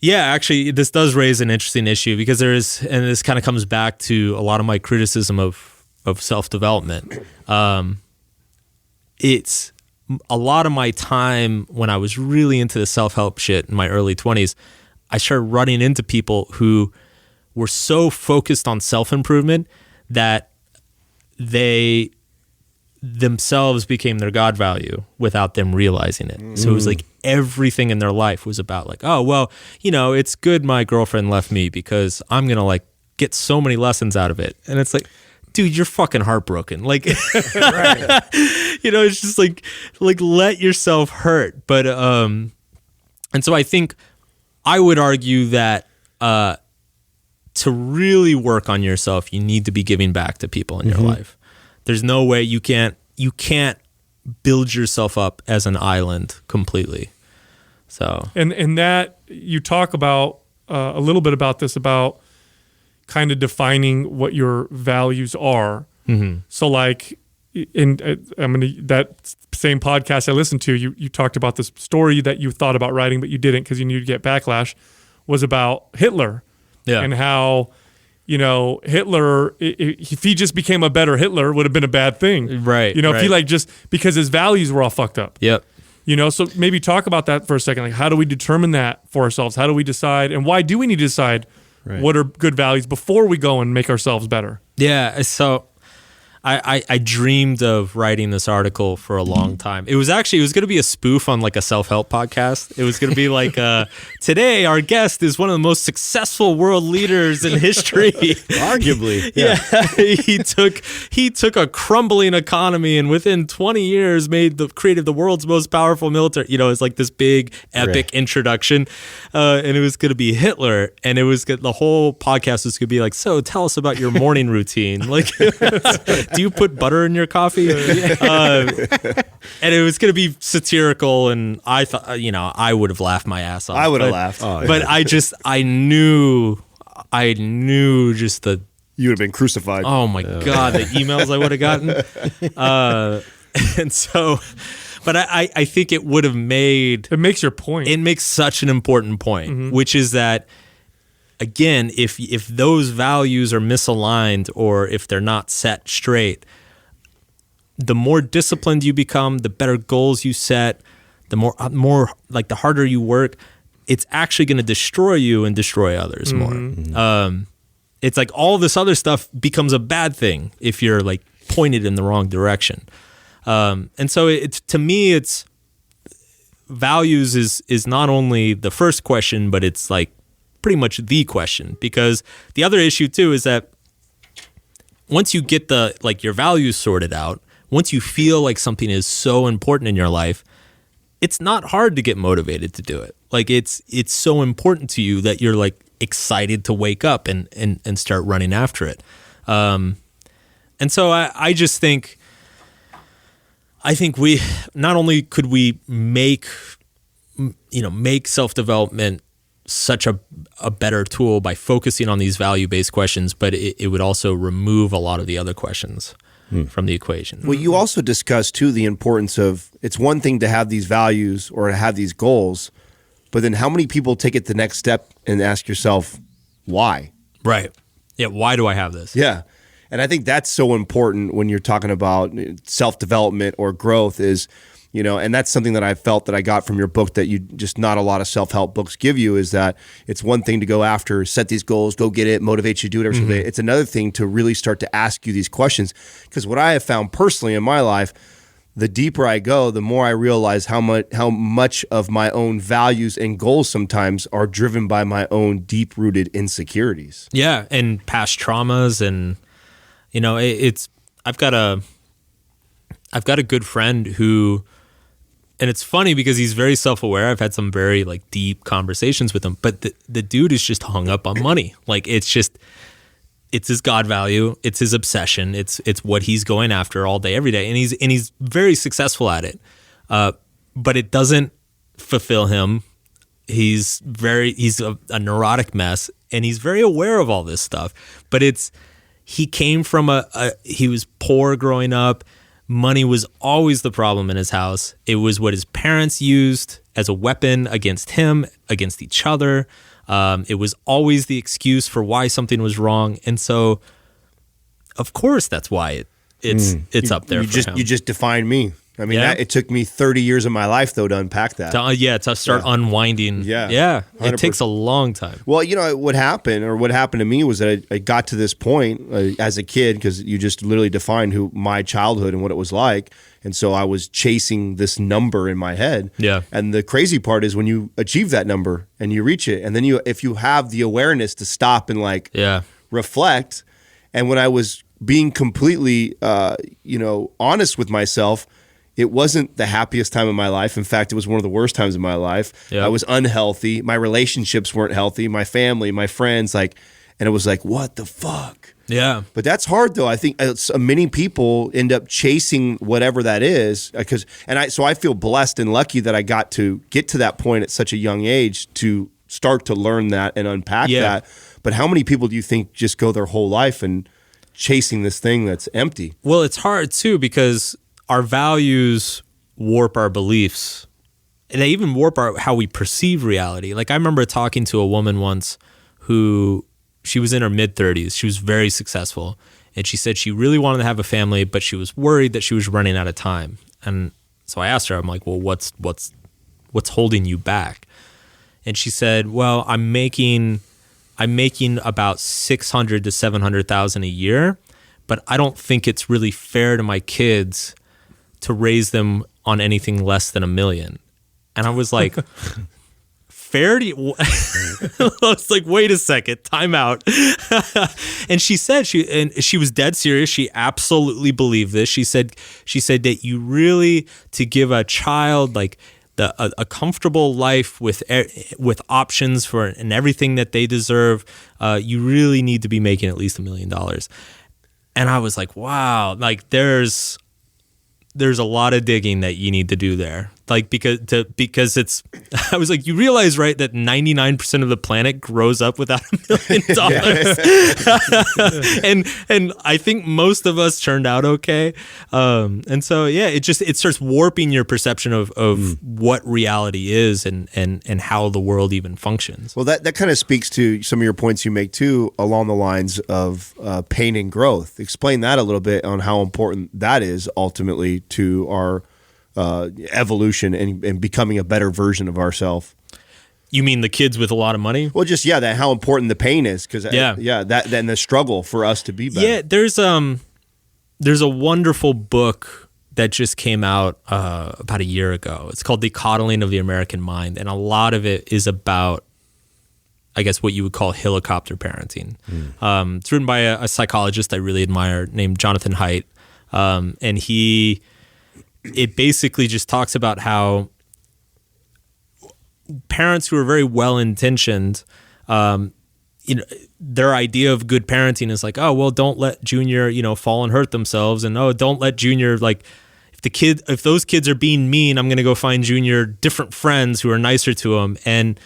[SPEAKER 5] actually, this does raise an interesting issue because and this kind of comes back to a lot of my criticism of self-development. a lot of my time when I was really into the self-help shit in my early 20s, I started running into people who were so focused on self-improvement that they themselves became their God value without them realizing it. So it was like everything in their life was about like, oh, well, you know, it's good my girlfriend left me because I'm going to like get so many lessons out of it. And it's like, dude, you're fucking heartbroken. Like, you know, it's just like let yourself hurt. But, and so I think I would argue that, to really work on yourself, you need to be giving back to people in your life. There's no way you can't build yourself up as an island completely. So
[SPEAKER 3] and that you talk about a little bit about this, about kind of defining what your values are. So like that same podcast I listened to, you talked about this story that you thought about writing but you didn't because you knew you'd get backlash, was about Hitler. Yeah. And how, you know, Hitler, if he just became a better Hitler, would have been a bad thing.
[SPEAKER 5] Right.
[SPEAKER 3] You know, if he like just, because his values were all fucked up.
[SPEAKER 5] Yep.
[SPEAKER 3] You know, so maybe talk about that for a second. Like, how do we determine that for ourselves? How do we decide, and why do we need to decide what are good values before we go and make ourselves better? Yeah.
[SPEAKER 5] So I dreamed of writing this article for a long time. It was going to be a spoof on like a self-help podcast. It was going to be like, today our guest is one of the most successful world leaders in history.
[SPEAKER 6] Arguably.
[SPEAKER 5] Yeah. He took a crumbling economy and within 20 years created the world's most powerful military. You know, it's like this big epic introduction. And it was going to be Hitler. And the whole podcast was going to be like, so tell us about your morning routine. Like, do you put butter in your coffee? And it was going to be satirical, and I thought, you know, I would have laughed my ass off.
[SPEAKER 6] I would have laughed.
[SPEAKER 5] But I knew just the...
[SPEAKER 6] You would have been crucified.
[SPEAKER 5] Oh my God, the emails I would have gotten. And so... But I think it would have made...
[SPEAKER 3] It makes your point.
[SPEAKER 5] It makes such an important point, which is that, again, if those values are misaligned or if they're not set straight, the more disciplined you become, the better goals you set, the more like the harder you work, it's actually going to destroy you and destroy others more. It's like all this other stuff becomes a bad thing if you're like pointed in the wrong direction. And so to me, it's values is not only the first question, but it's like pretty much the question, because the other issue too is that once you get your values sorted out, once you feel like something is so important in your life, it's not hard to get motivated to do it. Like it's so important to you that you're like excited to wake up and start running after it. And so I just think we not only could we make self-development such a better tool by focusing on these value-based questions, but it would also remove a lot of the other questions from the equation.
[SPEAKER 6] Well, you also discussed too the importance of, it's one thing to have these values or to have these goals, but then how many people take it the next step and ask yourself, why?
[SPEAKER 5] Right. Yeah, why do I have this?
[SPEAKER 6] Yeah. And I think that's so important when you're talking about self-development or growth is, you know, and that's something that I felt that I got from your book that you just not a lot of self-help books give you, is that it's one thing to go after, set these goals, go get it, motivate you to do whatever. So it's another thing to really start to ask you these questions. Because what I have found personally in my life, the deeper I go, the more I realize how much of my own values and goals sometimes are driven by my own deep-rooted insecurities.
[SPEAKER 5] Yeah, and past traumas, and you know, I've got a good friend who, and it's funny because he's very self-aware. I've had some very like deep conversations with him, but the dude is just hung up on money. Like it's his God value. It's his obsession. It's what he's going after all day, every day. And he's very successful at it. But it doesn't fulfill him. He's a neurotic mess, and he's very aware of all this stuff. But he came from he was poor growing up. Money was always the problem in his house. It was what his parents used as a weapon against him, against each other. It was always the excuse for why something was wrong. And so, of course, that's why it's up there for him.
[SPEAKER 6] You just defined me. I mean, it took me 30 years of my life, though, to unpack that.
[SPEAKER 5] To start unwinding. Yeah.
[SPEAKER 6] 100%.
[SPEAKER 5] It takes a long time.
[SPEAKER 6] Well, what happened to me was that I got to this point as a kid, because you just literally defined who my childhood and what it was like. And so I was chasing this number in my head.
[SPEAKER 5] Yeah.
[SPEAKER 6] And the crazy part is when you achieve that number and you reach it, and then if you have the awareness to stop and reflect. And when I was being completely, honest with myself, it wasn't the happiest time of my life. In fact, it was one of the worst times of my life.
[SPEAKER 5] Yep.
[SPEAKER 6] I was unhealthy. My relationships weren't healthy. My family, my friends, and it was like, what the fuck?
[SPEAKER 5] Yeah.
[SPEAKER 6] But that's hard, though. I think many people end up chasing whatever that is, so I feel blessed and lucky that I got to get to that point at such a young age to start to learn that and unpack that. But how many people do you think just go their whole life and chasing this thing that's empty?
[SPEAKER 5] Well, it's hard too, because our values warp our beliefs, and they even warp how we perceive reality. Like, I remember talking to a woman once who, she was in her mid-30s. She was very successful, and she said she really wanted to have a family, but she was worried that she was running out of time. And so I asked her, I'm like, well, what's holding you back? And she said, well, I'm making about $600,000 to $700,000 a year, but I don't think it's really fair to my kids to raise them on anything less than $1 million. And I was like, fair to you? I was like, wait a second, time out. And she said, she was dead serious. She absolutely believed this. She said that you really, to give a child like a comfortable life with options for and everything that they deserve, you really need to be making at least $1 million. And I was like, wow, like there's a lot of digging that you need to do there. Like, because it's, I was like, you realize, right, that 99% of the planet grows up without $1 million. And I think most of us turned out okay. And so, yeah, it starts warping your perception of what reality is and how the world even functions.
[SPEAKER 6] Well, that kind of speaks to some of your points you make too, along the lines of pain and growth. Explain that a little bit on how important that is ultimately to our evolution and becoming a better version of ourselves.
[SPEAKER 5] You mean the kids with a lot of money?
[SPEAKER 6] Well, just that how important the pain is, because that and the struggle for us to be better.
[SPEAKER 5] Yeah, there's a wonderful book that just came out about a year ago. It's called The Coddling of the American Mind, and a lot of it is about, I guess, what you would call helicopter parenting. It's written by a psychologist I really admire named Jonathan Haidt, and it basically just talks about how parents who are very well-intentioned, their idea of good parenting is like, oh, well, don't let Junior, fall and hurt themselves. And, oh, don't let Junior, like, if those kids are being mean, I'm going to go find Junior different friends who are nicer to him. And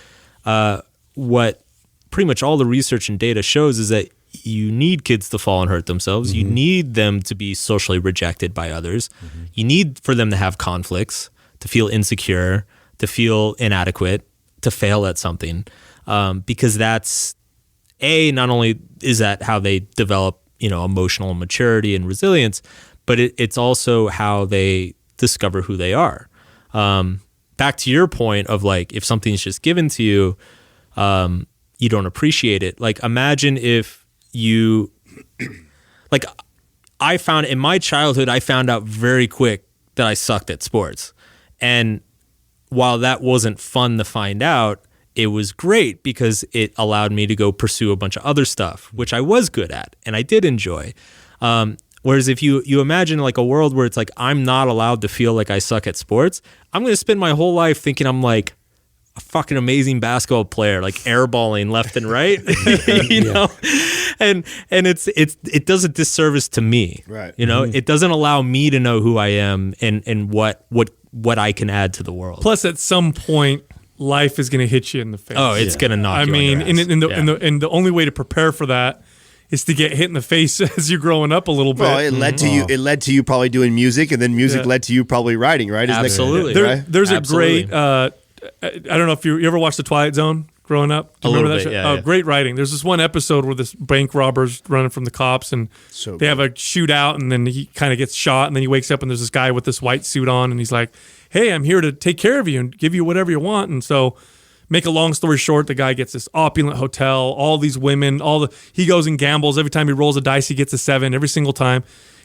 [SPEAKER 5] what pretty much all the research and data shows is that you need kids to fall and hurt themselves. Mm-hmm. You need them to be socially rejected by others. Mm-hmm. You need for them to have conflicts, to feel insecure, to feel inadequate, to fail at something. Because that's, not only is that how they develop, emotional maturity and resilience, but it's also how they discover who they are. Back to your point of like, if something's just given to you, you don't appreciate it. Like, imagine if you, like, I found in my childhood, I found out very quick that I sucked at sports. And while that wasn't fun to find out, it was great because it allowed me to go pursue a bunch of other stuff, which I was good at and I did enjoy. Whereas if you imagine like a world where it's like, I'm not allowed to feel like I suck at sports, I'm going to spend my whole life thinking I'm like a fucking amazing basketball player, like airballing left and right, know? And it does a disservice to me,
[SPEAKER 6] right?
[SPEAKER 5] It doesn't allow me to know who I am and what I can add to the world.
[SPEAKER 3] Plus, at some point, life is going to hit you in the face.
[SPEAKER 5] Oh, it's going to knock you on your ass.
[SPEAKER 3] And the only way to prepare for that is to get hit in the face as you're growing up a little bit.
[SPEAKER 6] Well, it led to you. It led to you probably doing music, and then music led to you probably writing, right?
[SPEAKER 5] Absolutely.
[SPEAKER 3] There's a great. I don't know if you ever watched The Twilight Zone growing up? Do you
[SPEAKER 5] A
[SPEAKER 3] remember
[SPEAKER 5] little
[SPEAKER 3] that
[SPEAKER 5] bit,
[SPEAKER 3] show?
[SPEAKER 5] yeah,
[SPEAKER 3] Oh,
[SPEAKER 5] yeah.
[SPEAKER 3] great writing. There's this one episode where this bank robber's running from the cops, and
[SPEAKER 6] So
[SPEAKER 3] they have a shootout, and then he kind of gets shot, and then he wakes up, and there's this guy with this white suit on, and he's like, hey, I'm here to take care of you and give you whatever you want. And so, make a long story short, the guy gets this opulent hotel, all these women, he goes and gambles. Every time he rolls a dice, he gets a 7 every single time.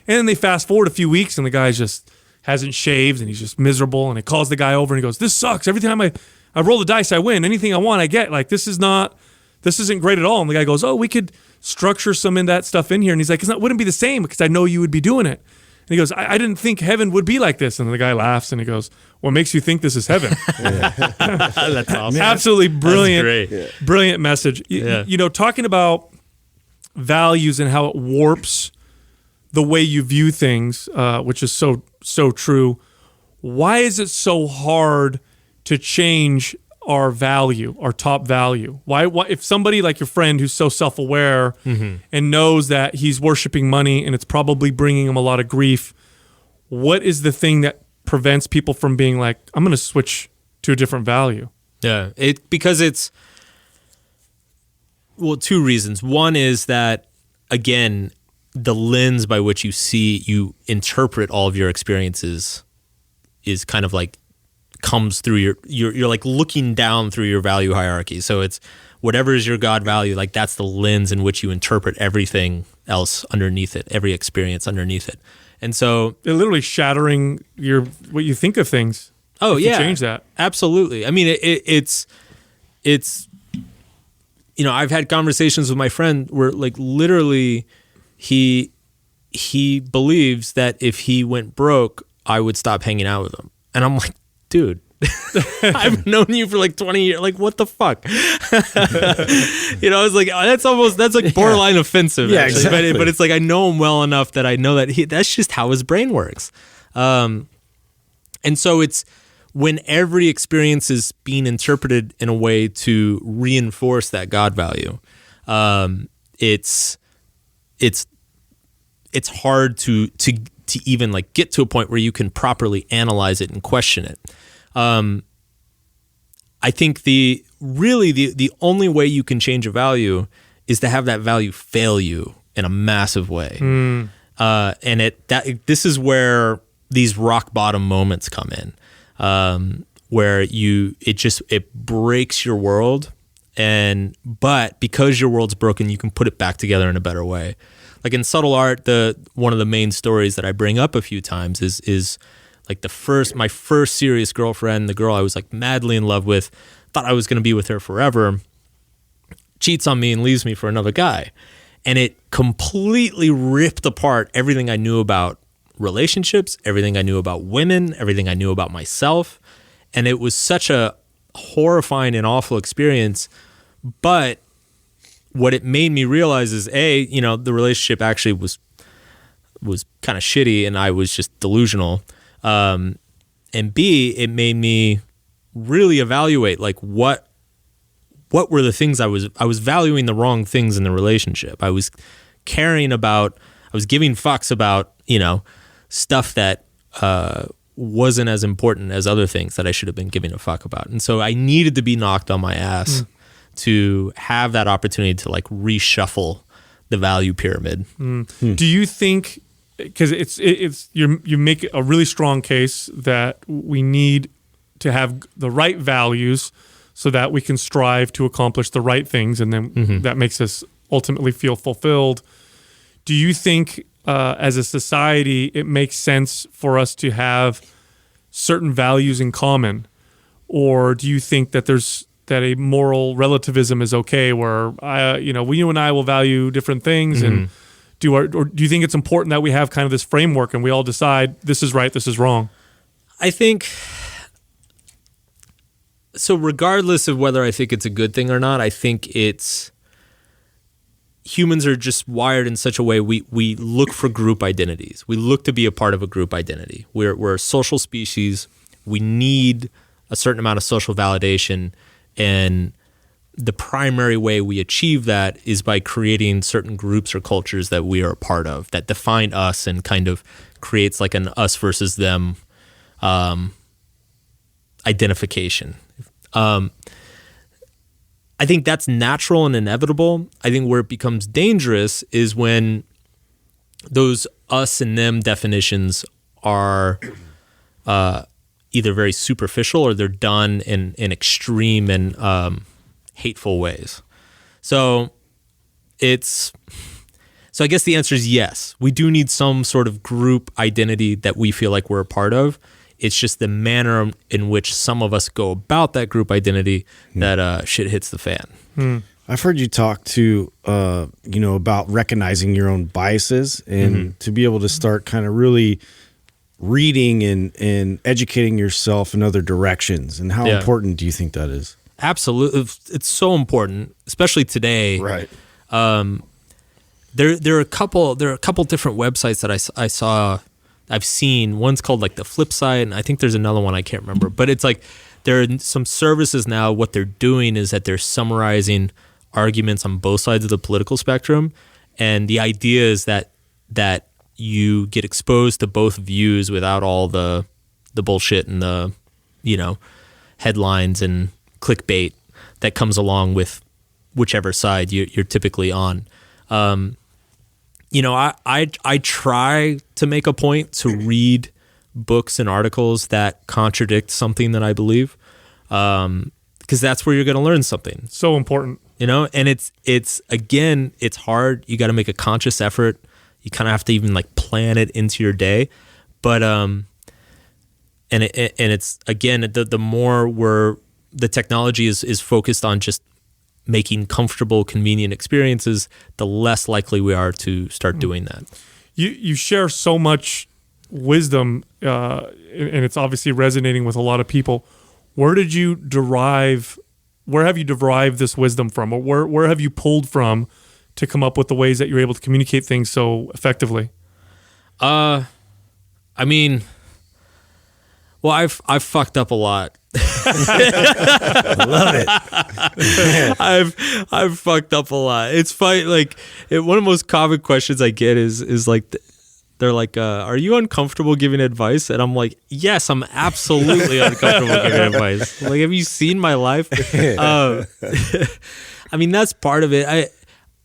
[SPEAKER 3] And then they fast forward a few weeks, and the guy just hasn't shaved, and he's just miserable. And he calls the guy over, and he goes, this sucks. Every time I roll the dice, I win. Anything I want, I get. Like, this isn't great at all. And the guy goes, oh, we could structure some in that stuff in here. And he's like, it wouldn't be the same because I know you would be doing it. And he goes, I didn't think heaven would be like this. And the guy laughs, and he goes, what makes you think this is heaven?
[SPEAKER 5] That's awesome.
[SPEAKER 3] Absolutely brilliant,
[SPEAKER 5] That's great.
[SPEAKER 3] brilliant message. You know, talking about values and how it warps the way you view things, which is so true. Why is it so hard to change our value, our top value? Why if somebody like your friend who's so self-aware and knows that he's worshiping money and it's probably bringing him a lot of grief, what is the thing that prevents people from being like, I'm going to switch to a different value?
[SPEAKER 5] Yeah, because it's, well, two reasons. One is that, again, the lens by which you interpret all of your experiences is kind of like comes through you're like looking down through your value hierarchy. So it's whatever is your God value, like that's the lens in which you interpret everything else underneath it, every experience underneath it. And so
[SPEAKER 3] They're literally shattering what you think of things.
[SPEAKER 5] Oh,
[SPEAKER 3] if you
[SPEAKER 5] yeah.
[SPEAKER 3] change that.
[SPEAKER 5] Absolutely. I mean, it's you know, I've had conversations with my friend where like literally he believes that if he went broke, I would stop hanging out with him. And I'm like, dude, I've known you for like 20 years. Like, what the fuck? You know, I was like, oh, that's like borderline offensive.
[SPEAKER 4] Yeah,
[SPEAKER 5] actually.
[SPEAKER 4] exactly.
[SPEAKER 5] But it's like, I know him well enough that I know that that's just how his brain works. And so it's when every experience is being interpreted in a way to reinforce that God value, it's hard to even like get to a point where you can properly analyze it and question it. I think the only way you can change a value is to have that value fail you in a massive way. And this is where these rock bottom moments come in, where it breaks your world, but because your world's broken, you can put it back together in a better way. Like in Subtle Art, one of the main stories that I bring up a few times is like my first serious girlfriend, the girl I was like madly in love with, thought I was going to be with her forever, cheats on me and leaves me for another guy. And it completely ripped apart everything I knew about relationships, everything I knew about women, everything I knew about myself. And it was such a horrifying and awful experience. But what it made me realize is you know, the relationship actually was kind of shitty and I was just delusional. And B, it made me really evaluate like what were the things I was valuing the wrong things in the relationship. I was giving fucks about, you know, stuff that wasn't as important as other things that I should have been giving a fuck about. And so I needed to be knocked on my ass to have that opportunity to like reshuffle the value pyramid.
[SPEAKER 3] Do you think, because you make a really strong case that we need to have the right values so that we can strive to accomplish the right things, and then that makes us ultimately feel fulfilled. Do you think as a society it makes sense for us to have certain values in common, or do you think that that a moral relativism is okay, where you and I will value different things, and or do you think it's important that we have kind of this framework and we all decide this is right, this is wrong?
[SPEAKER 5] I think so. Regardless of whether I think it's a good thing or not, I think humans are just wired in such a way we look for group identities. We look to be a part of a group identity. We're a social species. We need a certain amount of social validation, and the primary way we achieve that is by creating certain groups or cultures that we are a part of that define us and kind of creates like an us versus them identification. I think that's natural and inevitable. I think where it becomes dangerous is when those us and them definitions are either very superficial or they're done in extreme and hateful ways. So I guess the answer is yes. We do need some sort of group identity that we feel like we're a part of. It's just the manner in which some of us go about that group identity that shit hits the fan.
[SPEAKER 4] I've heard you talk to, about recognizing your own biases and to be able to start kind of really reading and educating yourself in other directions. And how important do you think that is?
[SPEAKER 5] Absolutely. It's so important, especially today.
[SPEAKER 6] Right.
[SPEAKER 5] There are a couple different websites that I've seen. One's called like the Flip Side, and I think there's another one I can't remember. But it's like there are some services now. What they're doing is that they're summarizing arguments on both sides of the political spectrum, and the idea is that you get exposed to both views without all the bullshit and the headlines and clickbait that comes along with whichever side you're typically on. I try to make a point to read books and articles that contradict something that I believe, because that's where you're going to learn something.
[SPEAKER 3] So important.
[SPEAKER 5] And it's hard. You got to make a conscious effort. You kind of have to even like plan it into your day. But it's again, the more the technology is focused on just making comfortable, convenient experiences, the less likely we are to start doing that.
[SPEAKER 3] You share so much wisdom, and it's obviously resonating with a lot of people. Where have you derived this wisdom from? Or where have you pulled from to come up with the ways that you're able to communicate things so effectively?
[SPEAKER 5] I've fucked up a lot.
[SPEAKER 4] Love it.
[SPEAKER 5] I've fucked up a lot. It's fine. Like one of the most common questions I get is like, they're like, "Are you uncomfortable giving advice?" And I'm like, "Yes, I'm absolutely uncomfortable giving advice." Like, have you seen my life? That's part of it.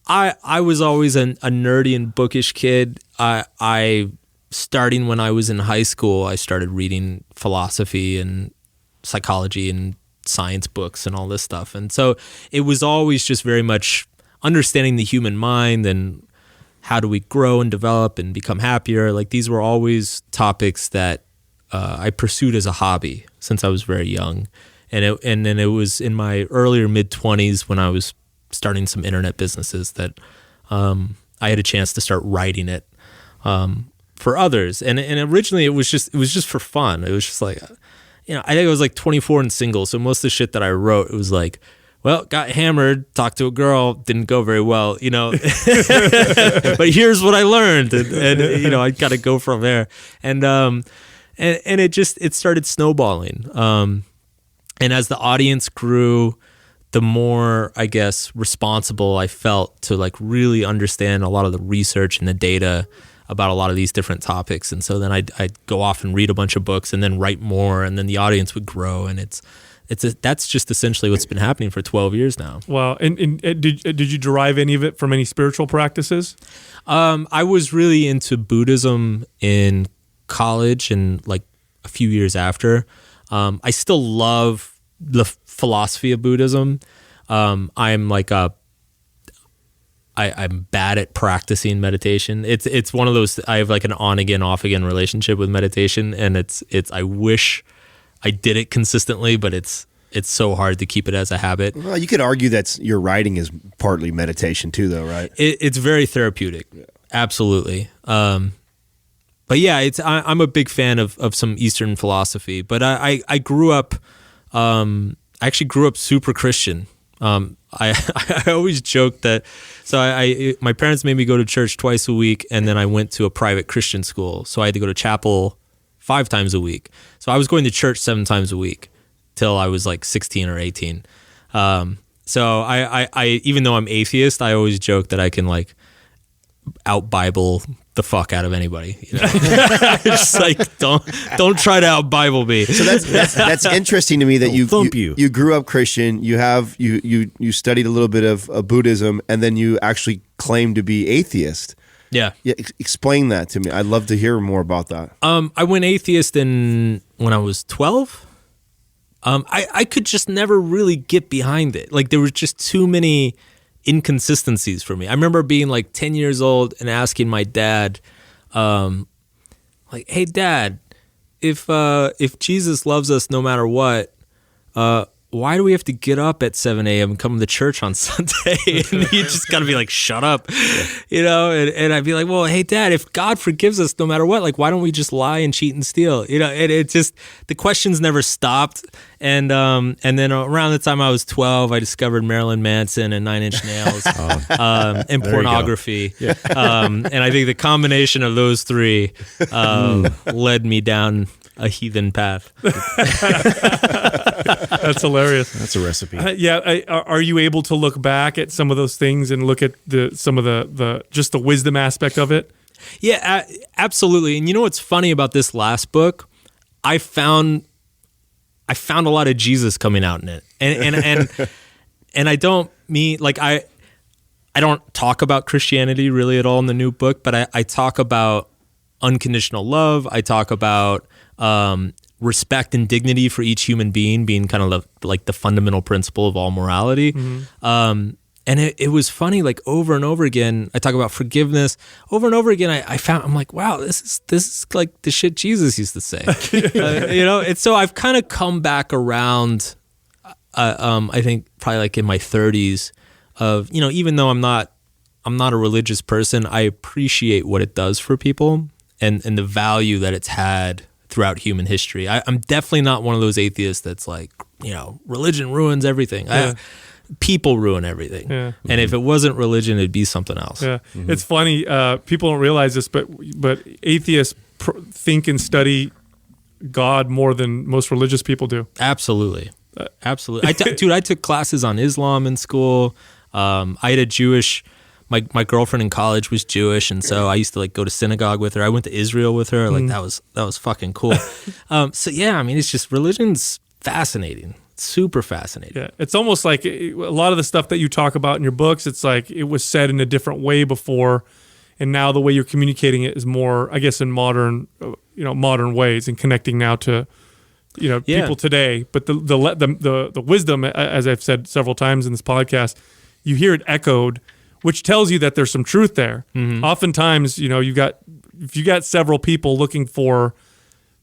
[SPEAKER 5] I was always a nerdy and bookish kid. I starting when I was in high school, I started reading philosophy and psychology and science books and all this stuff. And so it was always just very much understanding the human mind and how do we grow and develop and become happier. Like these were always topics that I pursued as a hobby since I was very young. And then it was in my earlier mid-20s when I was starting some internet businesses that I had a chance to start writing it for others. And originally it was just for fun. It was just like, I think I was like 24 and single. So most of the shit that I wrote, it was like, well, got hammered, talked to a girl, didn't go very well, but here's what I learned. And I got to go from there. And it started snowballing. And as the audience grew, the more, I guess, responsible I felt to like really understand a lot of the research and the data about a lot of these different topics. And so then I'd go off and read a bunch of books and then write more, and then the audience would grow. And that's just essentially what's been happening for 12 years now.
[SPEAKER 3] Wow. And did you derive any of it from any spiritual practices?
[SPEAKER 5] I was really into Buddhism in college and like a few years after. I still love the philosophy of Buddhism. I'm bad at practicing meditation. It's one of those, I have like an on again, off again relationship with meditation, and it's I wish I did it consistently, but it's so hard to keep it as a habit.
[SPEAKER 6] Well, you could argue that your writing is partly meditation too, though, right?
[SPEAKER 5] It's very therapeutic. Yeah. Absolutely. But yeah, I'm a big fan of some Eastern philosophy, but I grew up, I actually grew up super Christian. I always joke that, so my parents made me go to church twice a week, and then I went to a private Christian school. So I had to go to chapel 5 times a week. So I was going to church 7 times a week till I was like 16 or 18. So I even though I'm atheist, I always joke that I can like out Bible the fuck out of anybody. You know? Just like don't try to out Bible me.
[SPEAKER 6] So that's interesting to me that you grew up Christian. You studied a little bit of Buddhism, and then you actually claimed to be atheist.
[SPEAKER 5] Yeah.
[SPEAKER 6] Explain that to me. I'd love to hear more about that.
[SPEAKER 5] I went atheist when I was 12. I could just never really get behind it. Like there was just too many inconsistencies for me. I remember being like 10 years old and asking my dad, like, "Hey, Dad, if Jesus loves us no matter what, why do we have to get up at 7 a.m. and come to church on Sunday?" And you just got to be like, "Shut up," you know. And I'd be like, "Well, hey, Dad, if God forgives us no matter what, like, why don't we just lie and cheat and steal?" You know, and it just the questions never stopped. And then around the time I was 12, I discovered Marilyn Manson and Nine Inch Nails and pornography. Yeah. And I think the combination of those three led me down a heathen path.
[SPEAKER 3] That's hilarious.
[SPEAKER 4] That's a recipe.
[SPEAKER 3] Are you able to look back at some of those things and look at some of the just the wisdom aspect of it?
[SPEAKER 5] Yeah, absolutely. And you know what's funny about this last book? I found a lot of Jesus coming out in it, and I don't mean like I don't talk about Christianity really at all in the new book, but I talk about unconditional love. I talk about respect and dignity for each human being being kind of like the fundamental principle of all morality. Mm-hmm. And it was funny, like over and over again, I talk about forgiveness. Over and over again, I'm like, wow, this is like the shit Jesus used to say. You know, and so I've kind of come back around, I think probably like in my 30s of, you know, even though I'm not a religious person, I appreciate what it does for people and the value that it's had throughout human history. I'm definitely not one of those atheists that's like, you know, religion ruins everything. Yeah. People ruin everything. Yeah. And if it wasn't religion, it'd be something else. Yeah.
[SPEAKER 3] Mm-hmm. It's funny. People don't realize this, but atheists think and study God more than most religious people do.
[SPEAKER 5] Absolutely. Absolutely. Dude, I took classes on Islam in school. I had a Jewish... My girlfriend in college was Jewish, and so I used to like go to synagogue with her. I went to Israel with her. Like that was fucking cool. So yeah, I mean, it's just religion's fascinating. It's super fascinating.
[SPEAKER 3] Yeah, it's almost like a lot of the stuff that you talk about in your books. It's like it was said in a different way before, and now the way you're communicating it is more, I guess, in modern ways and connecting now to, people today. But the wisdom, as I've said several times in this podcast, you hear it echoed, which tells you that there's some truth there. Mm-hmm. Oftentimes, if you got several people looking for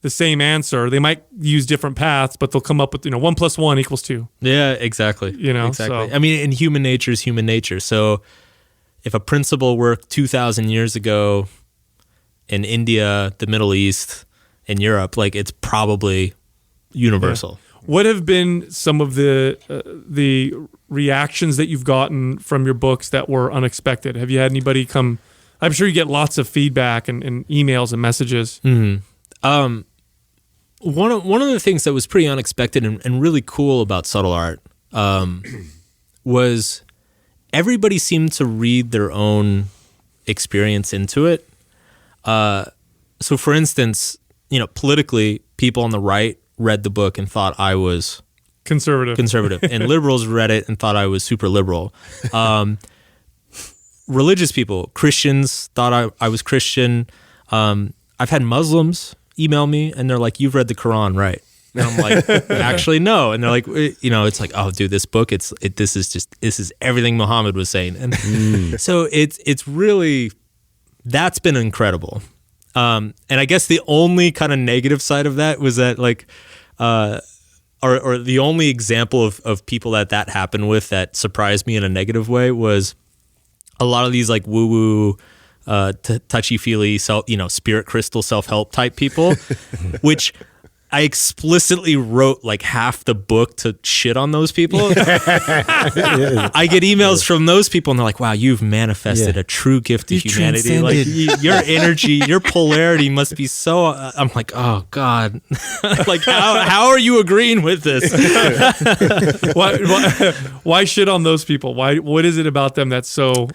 [SPEAKER 3] the same answer, they might use different paths, but they'll come up with 1 + 1 = 2.
[SPEAKER 5] Yeah, exactly. Exactly.
[SPEAKER 3] So.
[SPEAKER 5] I mean, and human nature is human nature. So if a principle worked 2,000 years ago in India, the Middle East, and Europe, like it's probably universal.
[SPEAKER 3] Yeah. What have been some of the reactions that you've gotten from your books that were unexpected? Have you had anybody come? I'm sure you get lots of feedback and emails and messages.
[SPEAKER 5] Mm-hmm. One of the things that was pretty unexpected and really cool about Subtle Art was everybody seemed to read their own experience into it. So, for instance, politically, people on the right read the book and thought I was conservative, and liberals read it and thought I was super liberal. Religious people, Christians, thought I was Christian. I've had Muslims email me and they're like, "You've read the Quran, right?" And I'm like, "Actually, no." And they're like, it's like, "Oh, dude, this book, this is everything Muhammad was saying." And so it's really, that's been incredible. And I guess the only kind of negative side of that was that like, or the only example of people that happened with that surprised me in a negative way was a lot of these like woo-woo, touchy-feely, spirit crystal self-help type people, which I explicitly wrote like half the book to shit on those people. I get emails from those people and they're like, "Wow, you've manifested a true gift to humanity. Like your energy, your polarity must be so..." I'm like, "Oh God." Like how are you agreeing with this?
[SPEAKER 3] Why shit on those people? What is it about them that's so...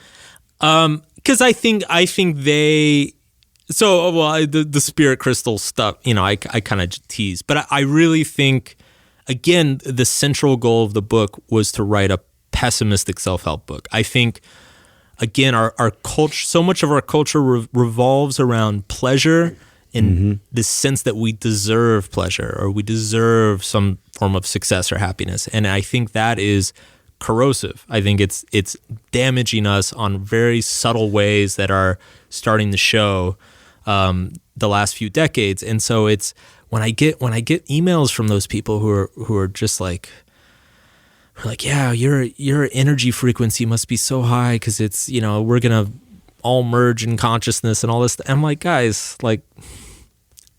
[SPEAKER 5] Because I think they So, well, the spirit crystal stuff, I kind of tease, but I really think, again, the central goal of the book was to write a pessimistic self-help book. I think, again, our culture, so much of our culture revolves around pleasure in the sense that we deserve pleasure or we deserve some form of success or happiness. And I think that is corrosive. I think it's damaging us on very subtle ways that are starting to show the last few decades. And so it's when I get emails from those people who are just like, yeah, your energy frequency must be so high because it's, we're gonna all merge in consciousness and all this. I'm like, guys, like,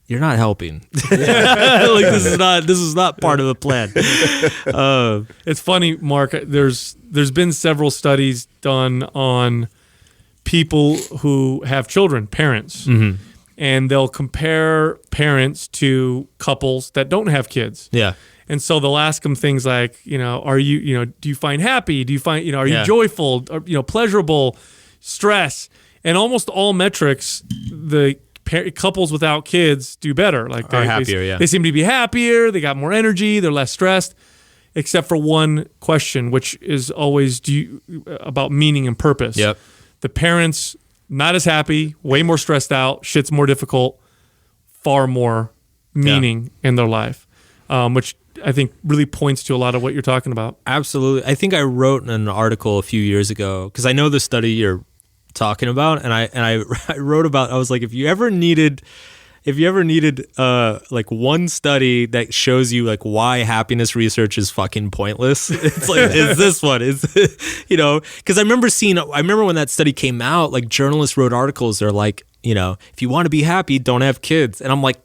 [SPEAKER 5] you're not helping. Like, this is not part of the plan.
[SPEAKER 3] It's funny, Mark. There's been several studies done on people who have children, parents, and they'll compare parents to couples that don't have kids.
[SPEAKER 5] Yeah.
[SPEAKER 3] And so they'll ask them things like, are you, do you find happy? Do you find, are you joyful? Or, pleasurable, stress, and almost all metrics, the couples without kids do better. Like
[SPEAKER 5] are happier.
[SPEAKER 3] They seem to be happier. They got more energy. They're less stressed. Except for one question, which is always about meaning and purpose.
[SPEAKER 5] Yep.
[SPEAKER 3] The parents not as happy, way more stressed out. Shit's more difficult. Far more meaning in their life, which I think really points to a lot of what you're talking about.
[SPEAKER 5] Absolutely. I think I wrote an article a few years ago because I know the study you're talking about, and I wrote about. I was like, if you ever needed like one study that shows you like why happiness research is fucking pointless, it's like is this one? Because I remember when that study came out, like journalists wrote articles. They're like, if you want to be happy, don't have kids, and I'm like,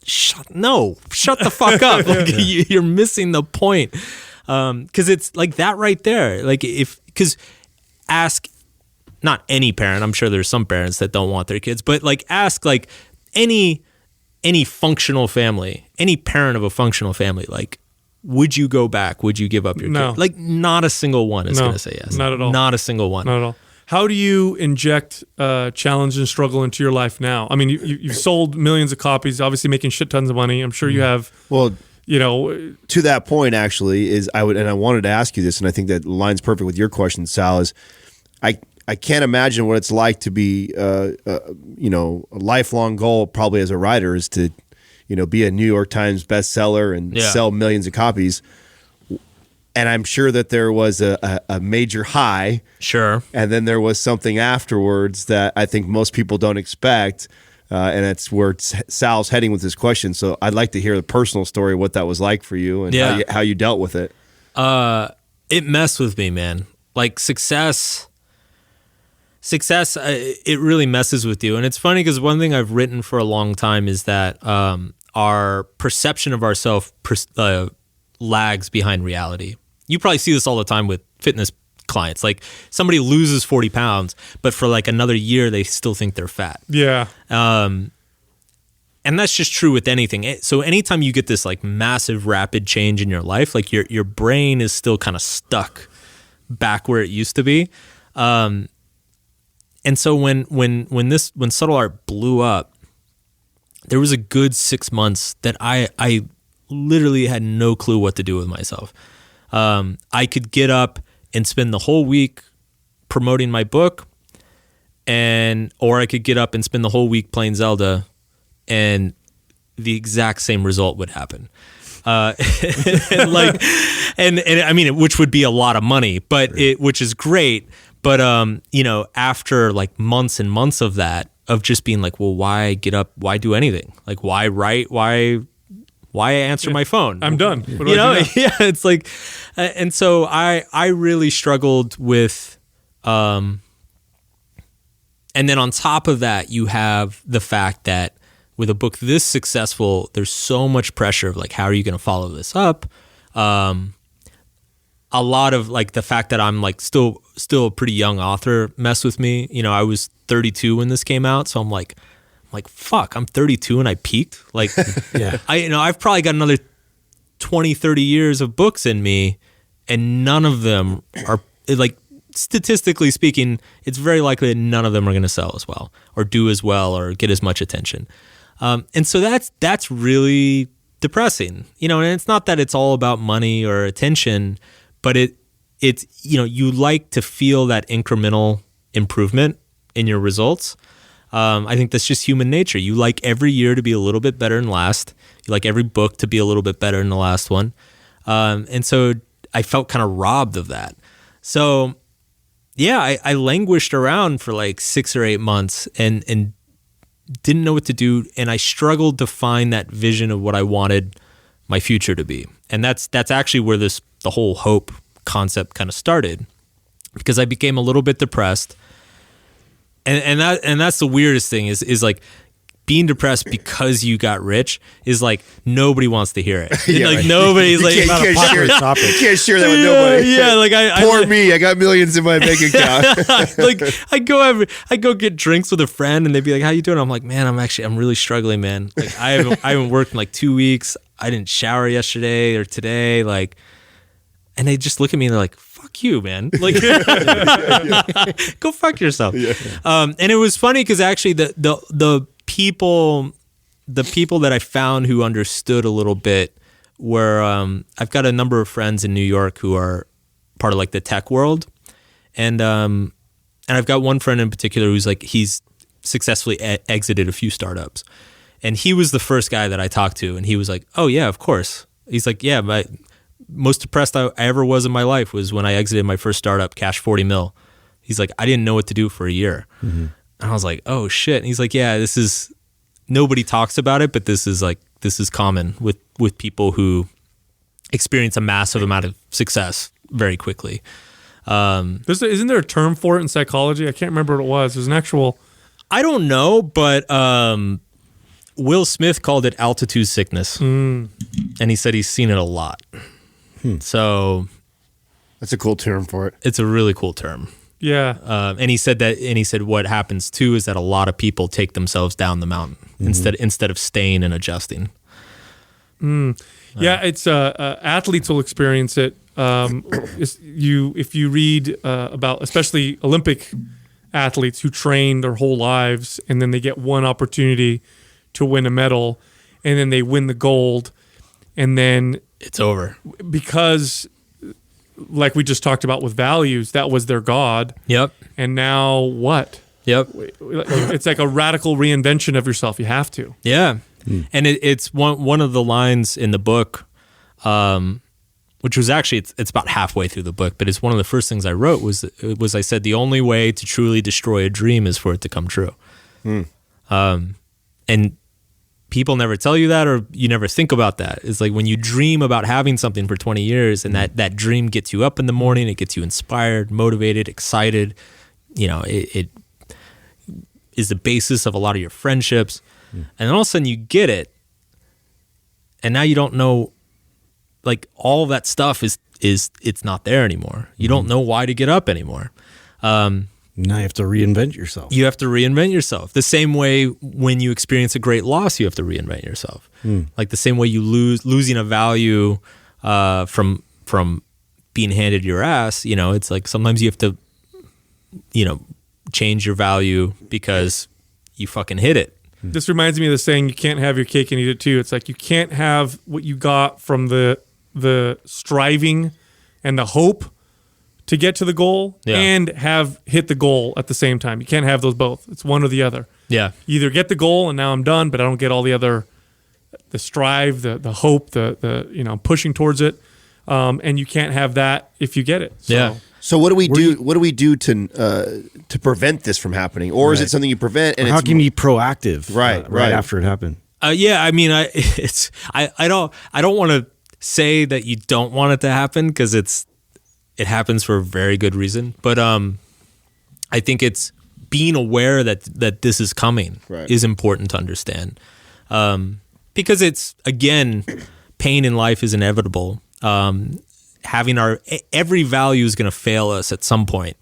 [SPEAKER 5] shut the fuck up. Like, you're missing the point. Because it's like that right there. Like because ask not any parent. I'm sure there's some parents that don't want their kids, but like ask like any functional family, any parent of a functional family, like, would you go back? Would you give up your kid? Like, not a single one is going to say yes.
[SPEAKER 3] Not at all.
[SPEAKER 5] Not a single one.
[SPEAKER 3] Not at all. How do you inject challenge and struggle into your life now? I mean, you've sold millions of copies, obviously making shit tons of money. I'm sure you have.
[SPEAKER 6] Well, to that point, actually, I wanted to ask you this, and I think that lines perfect with your question, Sal. Is I can't imagine what it's like to be, a lifelong goal probably as a writer is to, be a New York Times bestseller and sell millions of copies. And I'm sure that there was a major high.
[SPEAKER 5] Sure.
[SPEAKER 6] And then there was something afterwards that I think most people don't expect. And that's where Sal's heading with this question. So I'd like to hear the personal story of what that was like for you and how you dealt with it.
[SPEAKER 5] It messed with me, man. Like success, it really messes with you. And it's funny because one thing I've written for a long time is that our perception of ourselves lags behind reality. You probably see this all the time with fitness clients. Like somebody loses 40 pounds, but for like another year, they still think they're fat.
[SPEAKER 3] Yeah.
[SPEAKER 5] And that's just true with anything. So anytime you get this like massive rapid change in your life, like your brain is still kind of stuck back where it used to be. And so when Subtle Art blew up, there was a good 6 months that I literally had no clue what to do with myself. I could get up and spend the whole week promoting my book, or I could get up and spend the whole week playing Zelda, and the exact same result would happen. And I mean, which would be a lot of money, but which is great. But after like months and months of that, of just being like, well, why get up? Why do anything? Like, why write? Why answer my phone?
[SPEAKER 3] I'm done. What do I do now?
[SPEAKER 5] Yeah, it's like, and so I really struggled with, and then on top of that, you have the fact that with a book this successful, there's so much pressure of like, how are you going to follow this up? A lot of like the fact that I'm like still a pretty young author messed with me. I was 32 when this came out, so I'm like, fuck, I'm 32 and I peaked. Like, yeah, I've probably got another 20, 30 years of books in me, and none of them are like statistically speaking, it's very likely that none of them are going to sell as well or do as well or get as much attention. And so that's really depressing, you know, and it's not that it's all about money or attention, but it's, you know, you like to feel that incremental improvement in your results. I think that's just human nature. You like every year to be a little bit better than last. You like every book to be a little bit better than the last one. And so I felt kind of robbed of that. So yeah, I languished around for like 6 or 8 months and didn't know what to do. And I struggled to find that vision of what I wanted my future to be. And that's actually where the whole hope concept kind of started, because I became a little bit depressed. And that's the weirdest thing is like being depressed because you got rich is like nobody wants to hear it.
[SPEAKER 6] Yeah,
[SPEAKER 5] like
[SPEAKER 6] right.
[SPEAKER 5] Nobody's like,
[SPEAKER 6] you can't share
[SPEAKER 4] topic.
[SPEAKER 6] You can't share that with nobody.
[SPEAKER 5] Yeah, like
[SPEAKER 6] Poor me, I got millions in my bank account.
[SPEAKER 5] like I go get drinks with a friend and they'd be like, "How you doing?" I'm like, "Man, I'm really struggling, man. Like I haven't worked in like 2 weeks. I didn't shower yesterday or today." Like, and they just look at me and they're like, "Fuck you, man. Like, go fuck yourself." Yeah. And it was funny because actually the people that I found who understood a little bit were I've got a number of friends in New York who are part of like the tech world, and I've got one friend in particular who's like he's successfully exited a few startups, and he was the first guy that I talked to, and he was like, "Oh yeah, of course." He's like, "Yeah, but most depressed I ever was in my life was when I exited my first startup, cash 40 mil." He's like, "I didn't know what to do for a year." Mm-hmm. And I was like, "Oh shit." And he's like, "Yeah, this is, nobody talks about it, but this is common with people who experience a massive amount of success very quickly."
[SPEAKER 3] Isn't there a term for it in psychology? I can't remember what it was. There's an actual...
[SPEAKER 5] I don't know, but Will Smith called it altitude sickness. And he said he's seen it a lot. So
[SPEAKER 6] That's a cool term for it.
[SPEAKER 5] it's a really cool term.
[SPEAKER 3] Yeah.
[SPEAKER 5] And he said what happens too is that a lot of people take themselves down the mountain instead of staying and adjusting.
[SPEAKER 3] Yeah, it's athletes will experience it. If you read about especially Olympic athletes who train their whole lives and then they get one opportunity to win a medal and then they win the gold and then
[SPEAKER 5] It's over.
[SPEAKER 3] because like we just talked about with values, that was their God.
[SPEAKER 5] Yep.
[SPEAKER 3] And now what?
[SPEAKER 5] Yep.
[SPEAKER 3] It's like a radical reinvention of yourself. You have to.
[SPEAKER 5] Yeah. And it's one of the lines in the book, which was actually, it's about halfway through the book, but it's one of the first things I wrote was I said, the only way to truly destroy a dream is for it to come true. And people never tell you that, or you never think about that. It's like when you dream about having something for 20 years and that dream gets you up in the morning, it gets you inspired, motivated, excited, you know, it is the basis of a lot of your friendships. And then all of a sudden you get it, and now you don't know, like all of that stuff is it's not there anymore. You don't know why to get up anymore.
[SPEAKER 4] Now you have to reinvent yourself.
[SPEAKER 5] You have to reinvent yourself. The same way when you experience a great loss, you have to reinvent yourself. Like the same way you losing a value from being handed your ass, you know, it's like sometimes you have to, you know, change your value because you fucking hit it.
[SPEAKER 3] This reminds me of the saying, you can't have your cake and eat it too. It's like you can't have what you got from the striving and the hope to get to the goal and have hit the goal at the same time. You can't have those both. It's one or the other.
[SPEAKER 5] Yeah.
[SPEAKER 3] You either get the goal and now I'm done, but I don't get all the other, the strive, the hope, the you know, pushing towards it. And you can't have that if you get it. So.
[SPEAKER 5] Yeah.
[SPEAKER 6] So what do we do? What do we do to prevent this from happening, or is it something you prevent? And
[SPEAKER 4] how can you be proactive?
[SPEAKER 6] Right
[SPEAKER 4] after it happened.
[SPEAKER 5] Yeah, I mean, I don't want to say that you don't want it to happen because it happens for a very good reason. But I think it's being aware that this is coming is important to understand, because it's, again, pain in life is inevitable. Having every value is going to fail us at some point.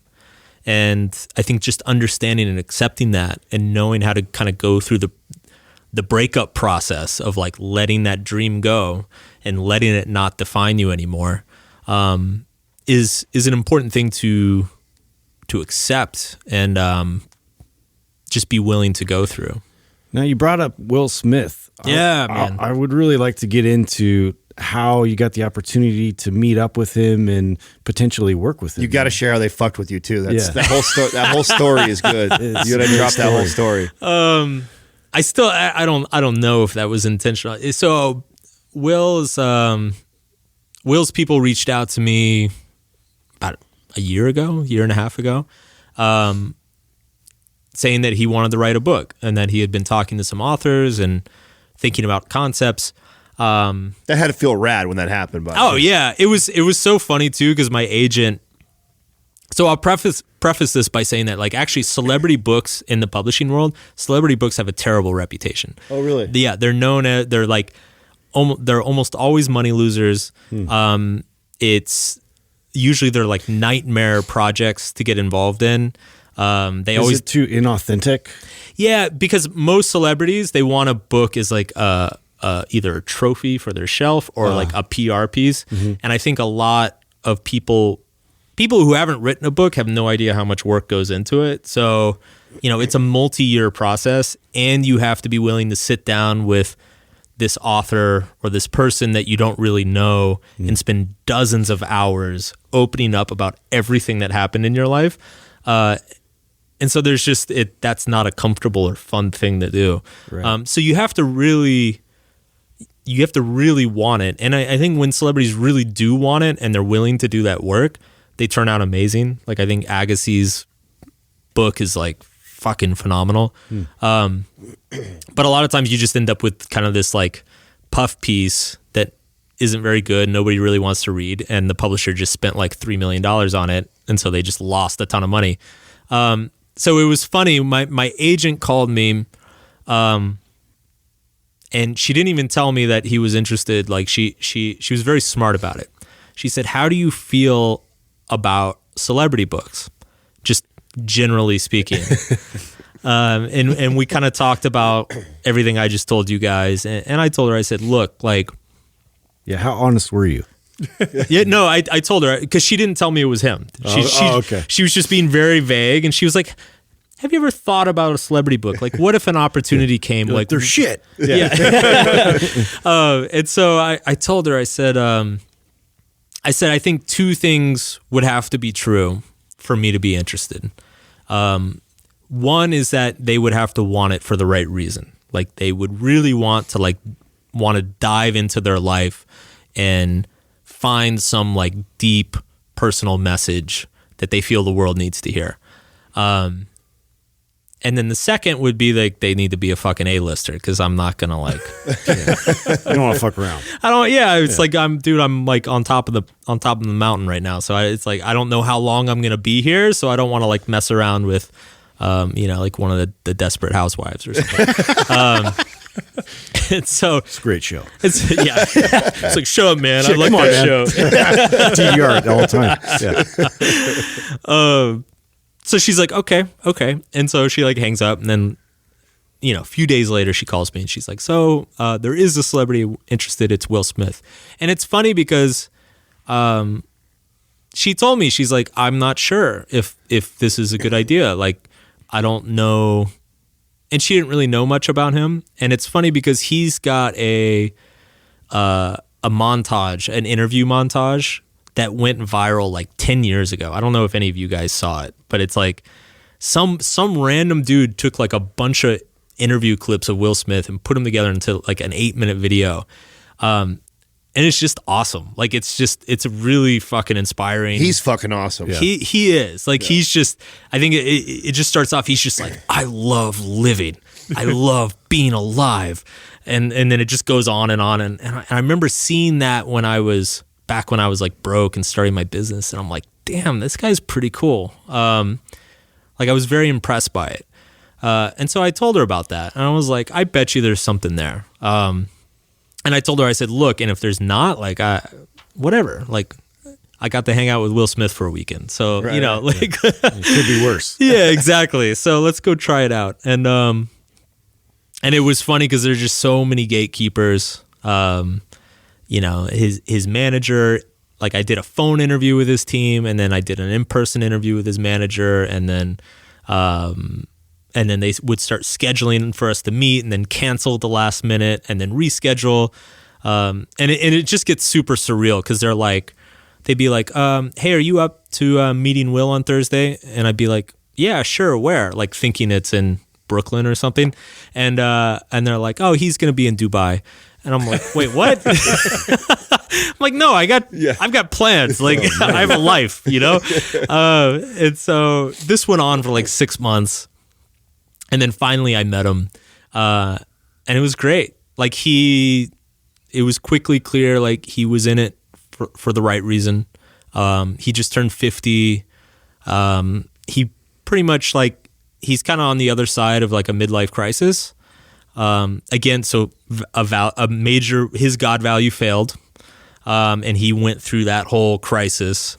[SPEAKER 5] And I think just understanding and accepting that and knowing how to kind of go through the breakup process of like letting that dream go and letting it not define you anymore is an important thing to accept and just be willing to go through.
[SPEAKER 4] Now, you brought up Will Smith.
[SPEAKER 5] Yeah, man.
[SPEAKER 4] I would really like to get into how you got the opportunity to meet up with him and potentially work with him.
[SPEAKER 6] You got to share how they fucked with you too. That's
[SPEAKER 4] Yeah.
[SPEAKER 6] that whole story. That whole story is good. You got to drop that whole story.
[SPEAKER 5] I don't know if that was intentional. So Will's people reached out to me about a year and a half ago, saying that he wanted to write a book and that he had been talking to some authors and thinking about concepts.
[SPEAKER 6] That had to feel rad when that happened. By the
[SPEAKER 5] Oh
[SPEAKER 6] way.
[SPEAKER 5] yeah, it was so funny too because my agent. So I'll preface this by saying that like actually celebrity books in the publishing world, celebrity books have a terrible reputation.
[SPEAKER 6] Oh really?
[SPEAKER 5] Yeah, they're known as they're almost always money losers. It's usually they're like nightmare projects to get involved in. They
[SPEAKER 4] Is
[SPEAKER 5] always
[SPEAKER 4] it too inauthentic?
[SPEAKER 5] yeah, because most celebrities they want a book as like either a trophy for their shelf or like a PR piece. And I think a lot of people who haven't written a book have no idea how much work goes into it. So, it's a multi-year process and you have to be willing to sit down with this author or this person that you don't really know and spend dozens of hours opening up about everything that happened in your life. And so there's just that's not a comfortable or fun thing to do.
[SPEAKER 4] Right.
[SPEAKER 5] So you have to really want it. And I think when celebrities really do want it and they're willing to do that work, they turn out amazing. Like I think Agassi's book is like fucking phenomenal. But a lot of times you just end up with kind of this like puff piece that isn't very good. Nobody really wants to read. And the publisher just spent like $3 million on it. And so they just lost a ton of money. So it was funny. My agent called me, and she didn't even tell me that he was interested. Like she was very smart about it. She said, "How do you feel about celebrity books, just generally speaking?" And we kind of talked about everything I just told you guys. And I told her, I said, "Look, like,
[SPEAKER 4] Yeah, how honest were you?
[SPEAKER 5] yeah, no, I told her because she didn't tell me it was him.
[SPEAKER 4] Okay.
[SPEAKER 5] She was just being very vague, and she was like, "Have you ever thought about a celebrity book? Like, what if an opportunity came? Like,
[SPEAKER 4] They're shit.
[SPEAKER 5] yeah." And so I told her, I said, I think two things would have to be true for me to be interested. One is that they would have to want it for the right reason. Like they would really want to dive into their life and find some like deep personal message that they feel the world needs to hear. And then the second would be like they need to be a fucking A-lister because I'm not gonna like
[SPEAKER 4] You don't want to fuck around.
[SPEAKER 5] I don't. Yeah, it's like I'm like on top of the mountain right now. So it's like I don't know how long I'm gonna be here. So I don't want to like mess around with, like one of the Desperate Housewives or something. And so
[SPEAKER 4] It's a great show.
[SPEAKER 5] it's it's like show up, man. I like
[SPEAKER 4] come on,
[SPEAKER 5] that
[SPEAKER 4] man.
[SPEAKER 5] show.
[SPEAKER 4] TDR all the time. Yeah.
[SPEAKER 5] So she's like, okay. And so she like hangs up and then, a few days later she calls me and she's like, so there is a celebrity interested. It's Will Smith. And it's funny because she told me, she's like, I'm not sure if this is a good idea. Like, I don't know. And she didn't really know much about him. And it's funny because he's got a montage, an interview montage that went viral like 10 years ago. I don't know if any of you guys saw it, but it's like some random dude took like a bunch of interview clips of Will Smith and put them together into like an 8-minute video. And it's just awesome. Like it's really fucking inspiring.
[SPEAKER 6] He's fucking awesome.
[SPEAKER 4] Yeah.
[SPEAKER 5] He is like, he's just, I think it just starts off. He's just like, I love living. I love being alive. And then it just goes on and on. And I remember seeing that when I was like broke and starting my business. And I'm like, damn, this guy's pretty cool. Like I was very impressed by it. And so I told her about that. And I was like, I bet you there's something there. And I told her, I said, look, and if there's not, like, whatever, like, I got to hang out with Will Smith for a weekend. So,
[SPEAKER 6] Right,
[SPEAKER 5] like,
[SPEAKER 4] It could be worse.
[SPEAKER 5] yeah, exactly. So let's go try it out. And it was funny because there's just so many gatekeepers. His manager, like I did a phone interview with his team, and then I did an in-person interview with his manager, and then they would start scheduling for us to meet, and then cancel at the last minute, and then reschedule. And it just gets super surreal because they'd be like, hey, are you up to meeting Will on Thursday? And I'd be like, yeah, sure. Where? Like thinking it's in Brooklyn or something. And they're like, oh, he's going to be in Dubai. And I'm like, wait, what? I'm like, no, I've got plans. Like I have a life, you know? And so this went on for like 6 months. And then finally I met him. And it was great. Like it was quickly clear, like he was in it for the right reason. He just turned 50. He pretty much like, he's kind of on the other side of like a midlife crisis. Again, so his God value failed. And he went through that whole crisis,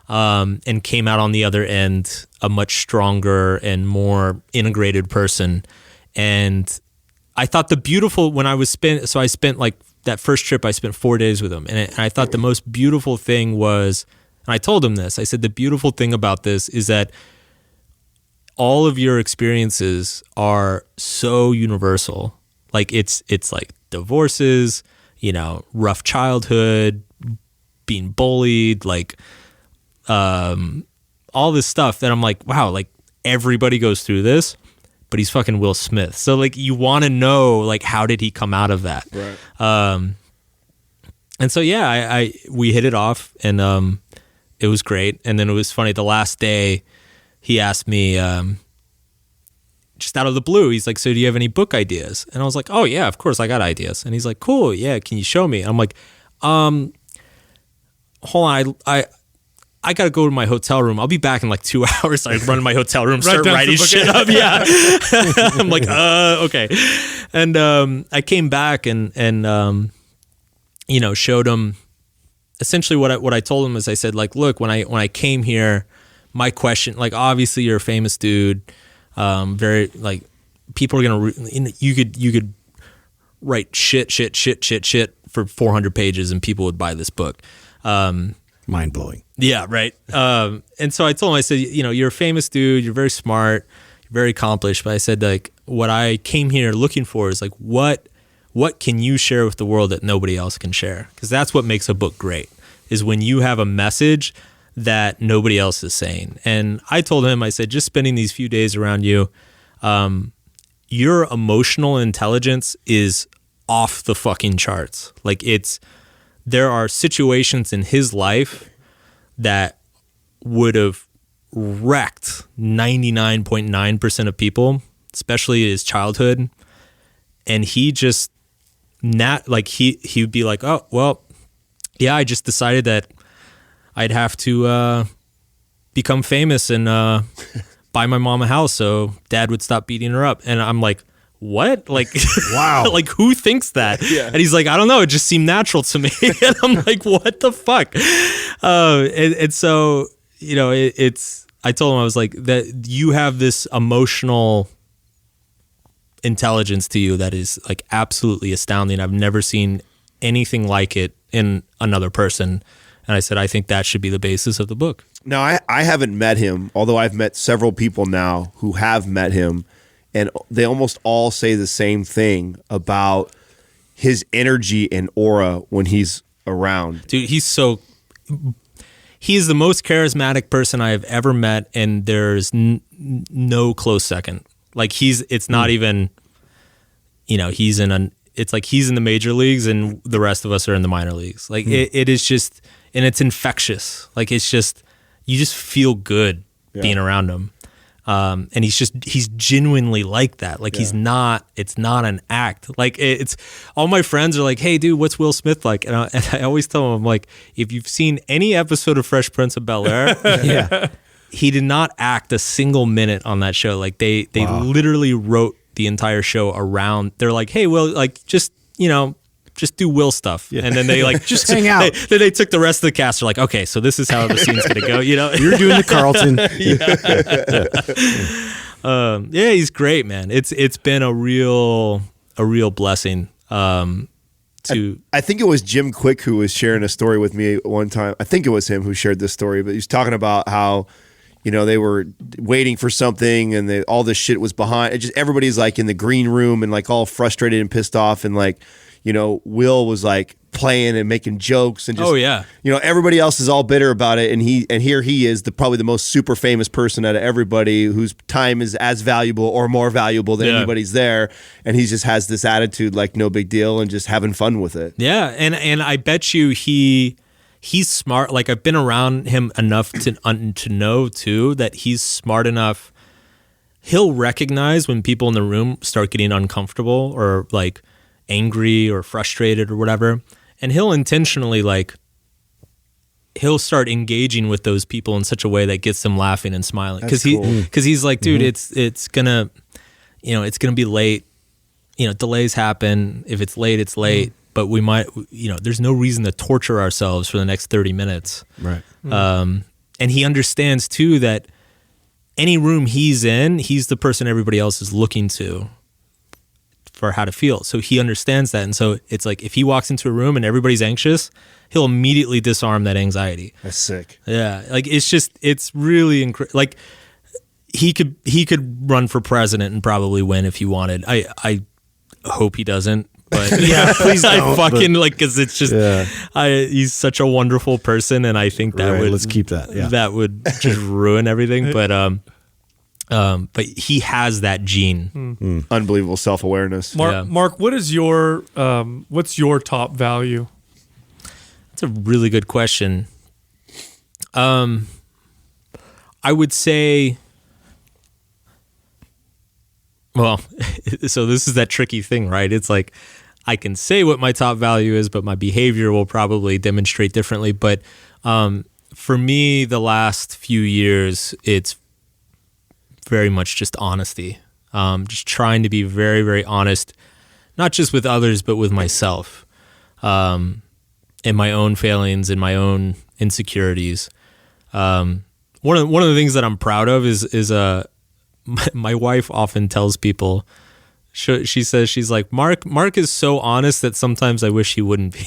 [SPEAKER 5] and came out on the other end a much stronger and more integrated person. And I thought I spent like that first trip, I spent 4 days with him. And I thought the most beautiful thing was, and I told him this, I said, the beautiful thing about this is that all of your experiences are so universal. Like it's like divorces, rough childhood, being bullied, like all this stuff that I'm like, wow, like everybody goes through this, but he's fucking Will Smith. So like you want to know, like, how did he come out of that?
[SPEAKER 6] Right.
[SPEAKER 5] And so, yeah, we hit it off, and it was great. And then it was funny, the last day he asked me, just out of the blue, he's like, so do you have any book ideas? And I was like, oh yeah, of course I got ideas. And he's like, cool, yeah, can you show me? And I'm like, hold on, I got to go to my hotel room. I'll be back in like 2 hours. I run to my hotel room, start writing shit up. Yeah. I'm like, okay. And I came back and showed him essentially what I told him is I said, like, look, when I came here, my question, like, obviously you're a famous dude. Very like people are going to, you could write shit for 400 pages and people would buy this book.
[SPEAKER 4] Mind blowing.
[SPEAKER 5] Yeah. Right. And so I told him, I said, you're a famous dude. You're very smart, you're very accomplished. But I said, like, what I came here looking for is like, what can you share with the world that nobody else can share? Because that's what makes a book great, is when you have a message that nobody else is saying. And I told him, I said, just spending these few days around you, your emotional intelligence is off the fucking charts. Like there are situations in his life that would have wrecked 99.9% of people, especially his childhood. And he just he'd be like, oh, well, yeah, I just decided that I'd have to become famous and buy my mom a house so dad would stop beating her up. And I'm like, what? Like, wow. Like, who thinks that? Yeah. And he's like, I don't know. It just seemed natural to me. And I'm like, what the fuck? And so, I told him, I was like, that you have this emotional intelligence to you that is like absolutely astounding. I've never seen anything like it in another person. And I said, I think that should be the basis of the book.
[SPEAKER 6] Now, I haven't met him, although I've met several people now who have met him, and they almost all say the same thing about his energy and aura when he's around.
[SPEAKER 5] Dude, he's the most charismatic person I have ever met, and there's no close second. Like it's not even, it's like he's in the major leagues and the rest of us are in the minor leagues. Like it is just, and it's infectious. Like it's just, you just feel good being around him. And he's genuinely like that. Like it's not an act. Like it's all my friends are like, hey dude, what's Will Smith like? And I always tell them, I'm like, if you've seen any episode of Fresh Prince of Bel-Air, he did not act a single minute on that show. Like they literally wrote the entire show around. They're like, hey, Will, like just do Will stuff. Yeah. And then they like
[SPEAKER 4] just hang out.
[SPEAKER 5] Then they took the rest of the cast. They're like, okay, so this is how the scene's gonna go.
[SPEAKER 4] You're doing the Carlton.
[SPEAKER 5] Yeah, he's great, man. It's been a real blessing. to.
[SPEAKER 6] I think it was Jim Quick who was sharing a story with me one time. I think it was him who shared this story, but he was talking about how, they were waiting for something and all this shit was behind. It just everybody's like in the green room and like all frustrated and pissed off, and like, Will was like playing and making jokes and just,
[SPEAKER 5] Oh yeah.
[SPEAKER 6] Everybody else is all bitter about it, and here he is, probably the most super famous person out of everybody, whose time is as valuable or more valuable than anybody's there, and he just has this attitude like no big deal and just having fun with it.
[SPEAKER 5] Yeah, and I bet you he's smart. Like, I've been around him enough to know too that he's smart enough. He'll recognize when people in the room start getting uncomfortable or like angry or frustrated or whatever, and he'll intentionally he'll start engaging with those people in such a way that gets them laughing and smiling, because he's like, dude, it's gonna be late. Delays happen. If it's late, it's late. But we might, there's no reason to torture ourselves for the next 30 minutes.
[SPEAKER 4] Right.
[SPEAKER 5] And he understands too that any room he's in, he's the person everybody else is looking to for how to feel. So he understands that. And so it's like, if he walks into a room and everybody's anxious, he'll immediately disarm that anxiety.
[SPEAKER 6] That's sick.
[SPEAKER 5] Yeah. Like, it's really like he could run for president and probably win if he wanted. I hope he doesn't. But
[SPEAKER 4] Yeah, please don't.
[SPEAKER 5] Because it's just, he's such a wonderful person, and I think that
[SPEAKER 4] let's keep that. Yeah.
[SPEAKER 5] That would just ruin everything. But he has that gene.
[SPEAKER 6] Unbelievable self-awareness.
[SPEAKER 3] Mark, what is your what's your top value?
[SPEAKER 5] That's a really good question. I would say, well, so this is that tricky thing, right? It's like, I can say what my top value is, but my behavior will probably demonstrate differently. But for me, the last few years, it's very much just honesty. Just trying to be very, very honest, not just with others, but with myself, and my own failings and my own insecurities. One of the things that I'm proud of is my wife often tells people, she says, she's like, Mark is so honest that sometimes I wish he wouldn't be.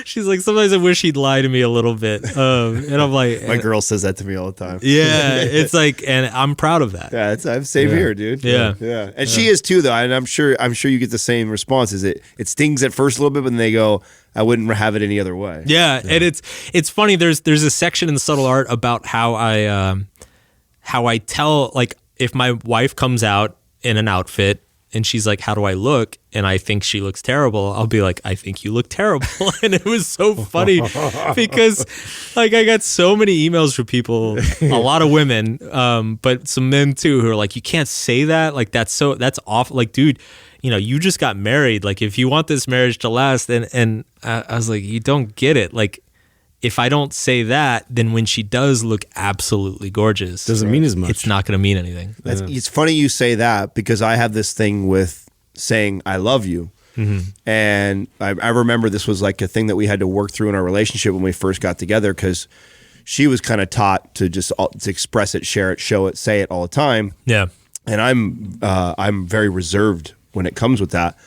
[SPEAKER 5] She's like, sometimes I wish he'd lie to me a little bit. And I'm like,
[SPEAKER 6] my girl says that to me all the time.
[SPEAKER 5] Yeah, it's like, and I'm proud of that.
[SPEAKER 6] Yeah, I'm same here, dude.
[SPEAKER 5] Yeah.
[SPEAKER 6] And she is too, though. And I'm sure you get the same responses. It stings at first a little bit, but then they go, I wouldn't have it any other way.
[SPEAKER 5] Yeah. And it's funny. There's a section in the subtle art about how I tell, like, if my wife comes out in an outfit and she's like, how do I look? And I think she looks terrible. I'll be like, I think you look terrible. And it was so funny because, like, I got so many emails from people, a lot of women, but some men too, who are like, you can't say that. Like, that's awful. Like, dude, you just got married. Like, if you want this marriage to last, and I was like, you don't get it. Like, if I don't say that, then when she does look absolutely gorgeous,
[SPEAKER 4] doesn't mean as much.
[SPEAKER 5] It's not going to mean anything.
[SPEAKER 6] It's funny you say that, because I have this thing with saying I love you. Mm-hmm. And I remember this was like a thing that we had to work through in our relationship when we first got together, because she was kind of taught to just to express it, share it, show it, say it all the time.
[SPEAKER 5] Yeah.
[SPEAKER 6] And I'm very reserved when it comes with that.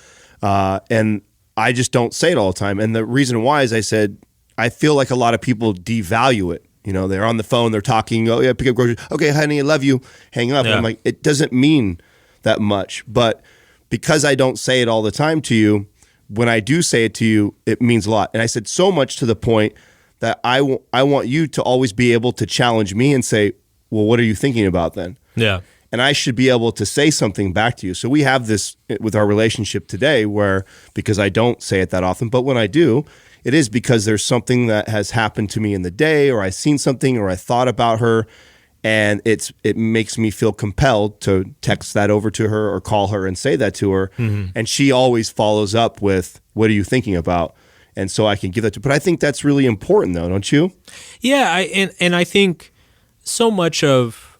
[SPEAKER 6] And I just don't say it all the time. And the reason why is, I said, I feel like a lot of people devalue it. They're on the phone, they're talking, oh yeah, pick up groceries. Okay, honey, I love you. Hang up.
[SPEAKER 5] Yeah.
[SPEAKER 6] And I'm like, it doesn't mean that much. But because I don't say it all the time to you, when I do say it to you, it means a lot. And I said so much to the point that I want you to always be able to challenge me and say, well, what are you thinking about then?
[SPEAKER 5] Yeah.
[SPEAKER 6] And I should be able to say something back to you. So we have this with our relationship today where, because I don't say it that often, but when I do, it is because there's something that has happened to me in the day, or I've seen something, or I thought about her, and it makes me feel compelled to text that over to her or call her and say that to her. Mm-hmm. And she always follows up with, what are you thinking about? And so I can give that to her. But I think that's really important, though, don't you?
[SPEAKER 5] Yeah, and I think so much of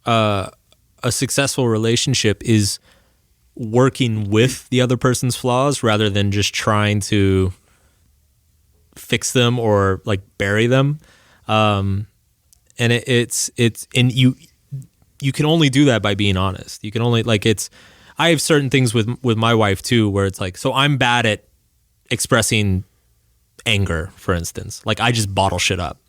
[SPEAKER 5] a successful relationship is working with the other person's flaws rather than just trying to fix them or like bury them. And it's and you can only do that by being honest. You can only, like, I have certain things with my wife too, where it's like, so I'm bad at expressing anger, for instance. Like I just bottle shit up.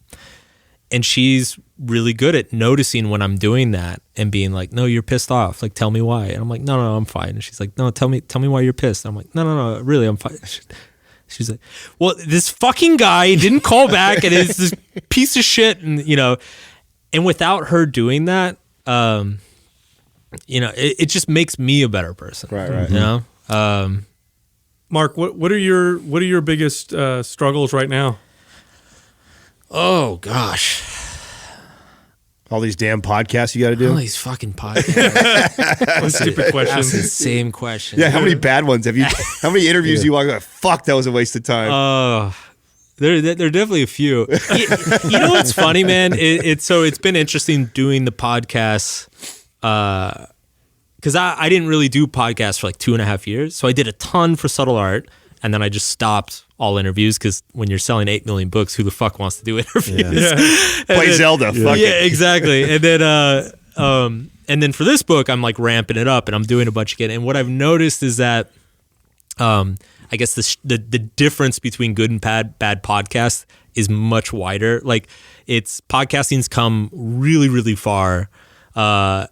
[SPEAKER 5] And she's really good at noticing when I'm doing that and being like, no, you're pissed off. Like, tell me why. And I'm like, no, I'm fine. And she's like, no, tell me why you're pissed. And I'm like, no, really, I'm fine. She's like, well, this fucking guy didn't call back and it's this piece of shit. And, and without her doing that, it just makes me a better person.
[SPEAKER 6] Right.
[SPEAKER 3] Mark, what are your biggest struggles right now?
[SPEAKER 5] Oh gosh,
[SPEAKER 6] all these damn podcasts you got to do.
[SPEAKER 5] All these fucking podcasts.
[SPEAKER 3] Stupid questions.
[SPEAKER 5] Ask the same question.
[SPEAKER 6] Yeah, how many bad ones have you? How many interviews do you walk like, fuck, that was a waste of time?
[SPEAKER 5] There are definitely a few. You know what's funny, man? It's been interesting doing the podcasts because I didn't really do podcasts for like 2.5 years. So I did a ton for Subtle Art, and then I just stopped all interviews because when you're selling 8 million books, who the fuck wants to do interviews?
[SPEAKER 3] Yeah.
[SPEAKER 6] Play Zelda. Fuck it.
[SPEAKER 5] Exactly. And then for this book, I'm like ramping it up and I'm doing a bunch again. And what I've noticed is that I guess the difference between good and bad podcasts is much wider. Like podcasting's come really, really far. And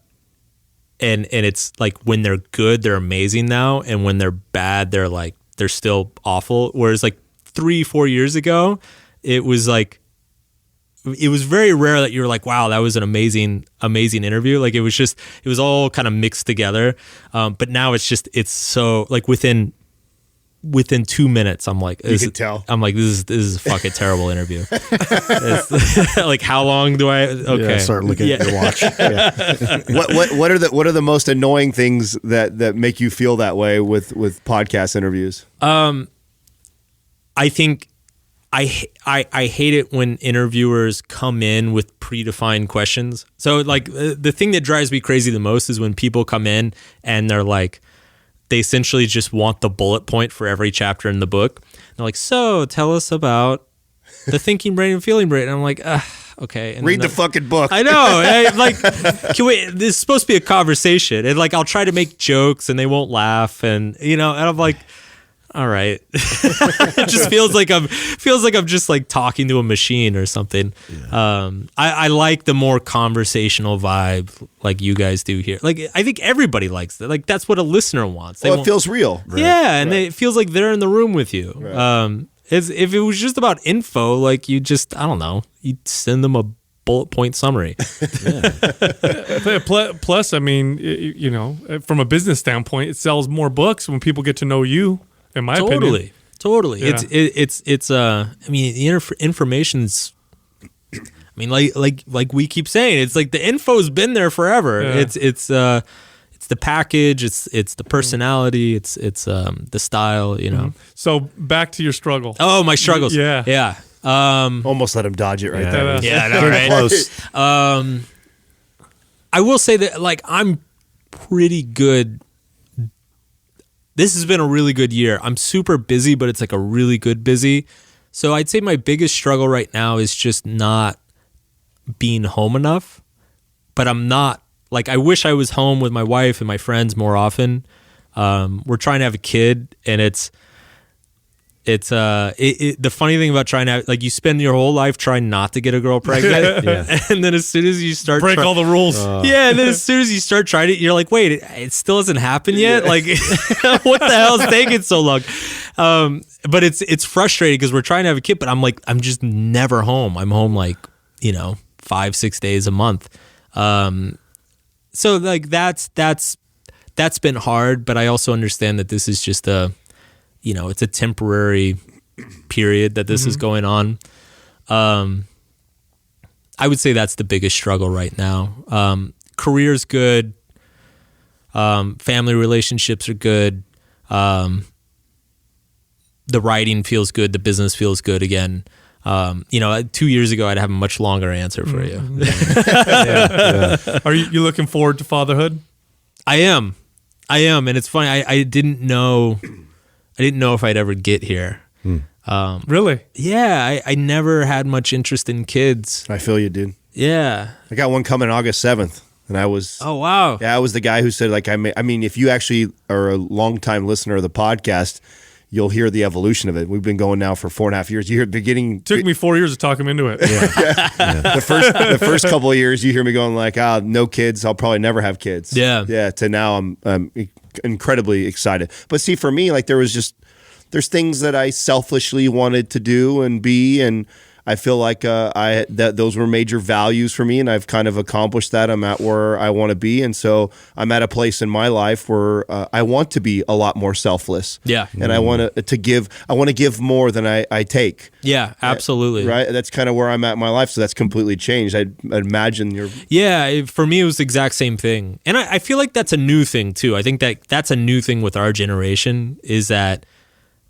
[SPEAKER 5] it's like when they're good, they're amazing now. And when they're bad, they're still awful. Whereas like 3-4 years ago, it was very rare that you were like, wow, that was an amazing interview. Like it was all kind of mixed together. But now it's so like within 2 minutes, I'm like,
[SPEAKER 6] you can tell.
[SPEAKER 5] I'm like, this is a fucking terrible interview. Like, how long do I? Okay,
[SPEAKER 4] Yeah, start looking at your watch. Yeah.
[SPEAKER 6] What are the most annoying things that make you feel that way with podcast interviews?
[SPEAKER 5] I think I hate it when interviewers come in with predefined questions. So like the thing that drives me crazy the most is when people come in and they're like, they essentially just want the bullet point for every chapter in the book. They're like, so tell us about the thinking brain and feeling brain. And I'm like, okay. And
[SPEAKER 6] read the fucking book.
[SPEAKER 5] I know. Like, this is supposed to be a conversation. And like, I'll try to make jokes and they won't laugh. And, and I'm like, all right. It just feels like I'm just like talking to a machine or something. Yeah. I like the more conversational vibe like you guys do here. Like I think everybody likes that. Like that's what a listener wants.
[SPEAKER 6] It feels real.
[SPEAKER 5] Right. Yeah, and it feels like they're in the room with you.
[SPEAKER 6] Right.
[SPEAKER 5] If it was just about info, like you just I don't know, you'd send them a bullet point summary.
[SPEAKER 3] Plus, I mean, from a business standpoint, it sells more books when people get to know you. In my opinion.
[SPEAKER 5] Totally.
[SPEAKER 3] Yeah.
[SPEAKER 5] It's I mean, the information's, I mean, like we keep saying, it's like the info's been there forever. Yeah. It's the package, it's the personality, it's the style,
[SPEAKER 3] Mm-hmm. So back to your struggle.
[SPEAKER 5] Oh, my struggles.
[SPEAKER 3] Yeah.
[SPEAKER 6] Almost let him dodge it right there.
[SPEAKER 5] Yeah, no, right?
[SPEAKER 4] Close.
[SPEAKER 5] I will say that like I'm pretty good. This has been a really good year. I'm super busy, but it's like a really good busy. So I'd say my biggest struggle right now is just not being home enough. But I'm not, like, I wish I was home with my wife and my friends more often. We're trying to have a kid, and the funny thing about trying to have, like, you spend your whole life trying not to get a girl pregnant, and then as soon as you start
[SPEAKER 3] break all the rules,
[SPEAKER 5] and then as soon as you start trying it, you're like, wait, it still hasn't happened yet. Like, what the hell is taking so long? But it's frustrating because we're trying to have a kid, but I'm just never home. I'm home 5-6 days a month. So like that's been hard, but I also understand that this is just it's a temporary period that this is going on. I would say that's the biggest struggle right now. Career's good. Family relationships are good. The writing feels good. The business feels good again. 2 years ago, I'd have a much longer answer for you.
[SPEAKER 3] Are you looking forward to fatherhood?
[SPEAKER 5] I am. And it's funny. I didn't know if I'd ever get here.
[SPEAKER 3] Really?
[SPEAKER 5] Yeah. I never had much interest in kids.
[SPEAKER 6] I feel you, dude.
[SPEAKER 5] Yeah.
[SPEAKER 6] I got one coming August 7th. And I was,
[SPEAKER 5] Oh, wow.
[SPEAKER 6] yeah, I was the guy who said, like, I mean, if you actually are a longtime listener of the podcast, you'll hear the evolution of it. We've been going now for 4.5 years. You hear the beginning.
[SPEAKER 3] Took me 4 years to talk him into it.
[SPEAKER 6] The first couple of years, you hear me going like, no kids. I'll probably never have kids. Yeah. To now, I'm incredibly excited. But see, for me, like there's things that I selfishly wanted to do and be, and I feel like those were major values for me, and I've kind of accomplished that. I'm at where I want to be, and so I'm at a place in my life where I want to be a lot more selfless.
[SPEAKER 5] Yeah,
[SPEAKER 6] and I want to give. I want to give more than I take.
[SPEAKER 5] Yeah, absolutely.
[SPEAKER 6] Right. That's kind of where I'm at in my life. So that's completely changed. I'd imagine you're.
[SPEAKER 5] Yeah, for me, it was the exact same thing, and I feel like that's a new thing too. I think that's a new thing with our generation is that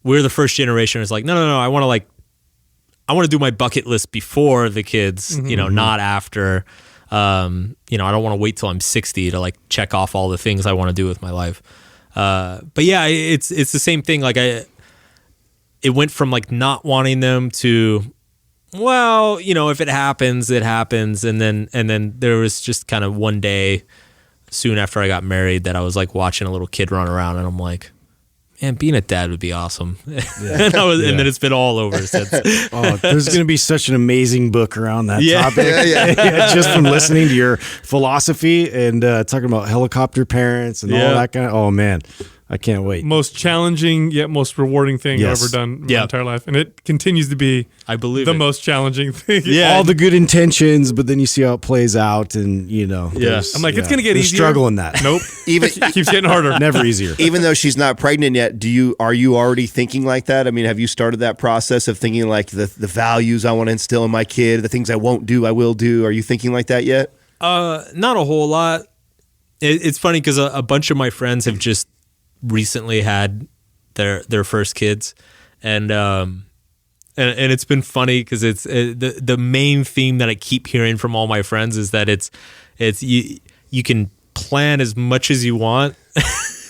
[SPEAKER 5] we're the first generation who's like, no, I want to do my bucket list before the kids, not after. I don't want to wait till I'm 60 to like check off all the things I want to do with my life. But yeah, it's the same thing. Like it went from like not wanting them to, well, if it happens, it happens. And then there was just kind of one day soon after I got married that I was like watching a little kid run around, and I'm like, man, being a dad would be awesome. And then it's been all over since.
[SPEAKER 4] Oh, there's going to be such an amazing book around that topic.
[SPEAKER 6] Yeah.
[SPEAKER 4] Just from listening to your philosophy and talking about helicopter parents and all that kind of. Oh man, I can't wait.
[SPEAKER 3] Most challenging yet most rewarding thing I've ever done in my entire life, and it continues to be,
[SPEAKER 5] I believe,
[SPEAKER 3] the most challenging thing.
[SPEAKER 4] All the good intentions, but then you see how it plays out, and
[SPEAKER 3] I'm like, it's gonna get easier.
[SPEAKER 4] Struggling that.
[SPEAKER 3] Nope.
[SPEAKER 6] Even
[SPEAKER 3] Keeps getting harder.
[SPEAKER 4] Never easier.
[SPEAKER 6] Even though she's not pregnant yet, are you already thinking like that? I mean, have you started that process of thinking like the values I want to instill in my kid, the things I won't do, I will do? Are you thinking like that yet?
[SPEAKER 5] Not a whole lot. It's funny because a bunch of my friends have just recently had their first kids, and it's been funny because it's the main theme that I keep hearing from all my friends is that it's you can plan as much as you want,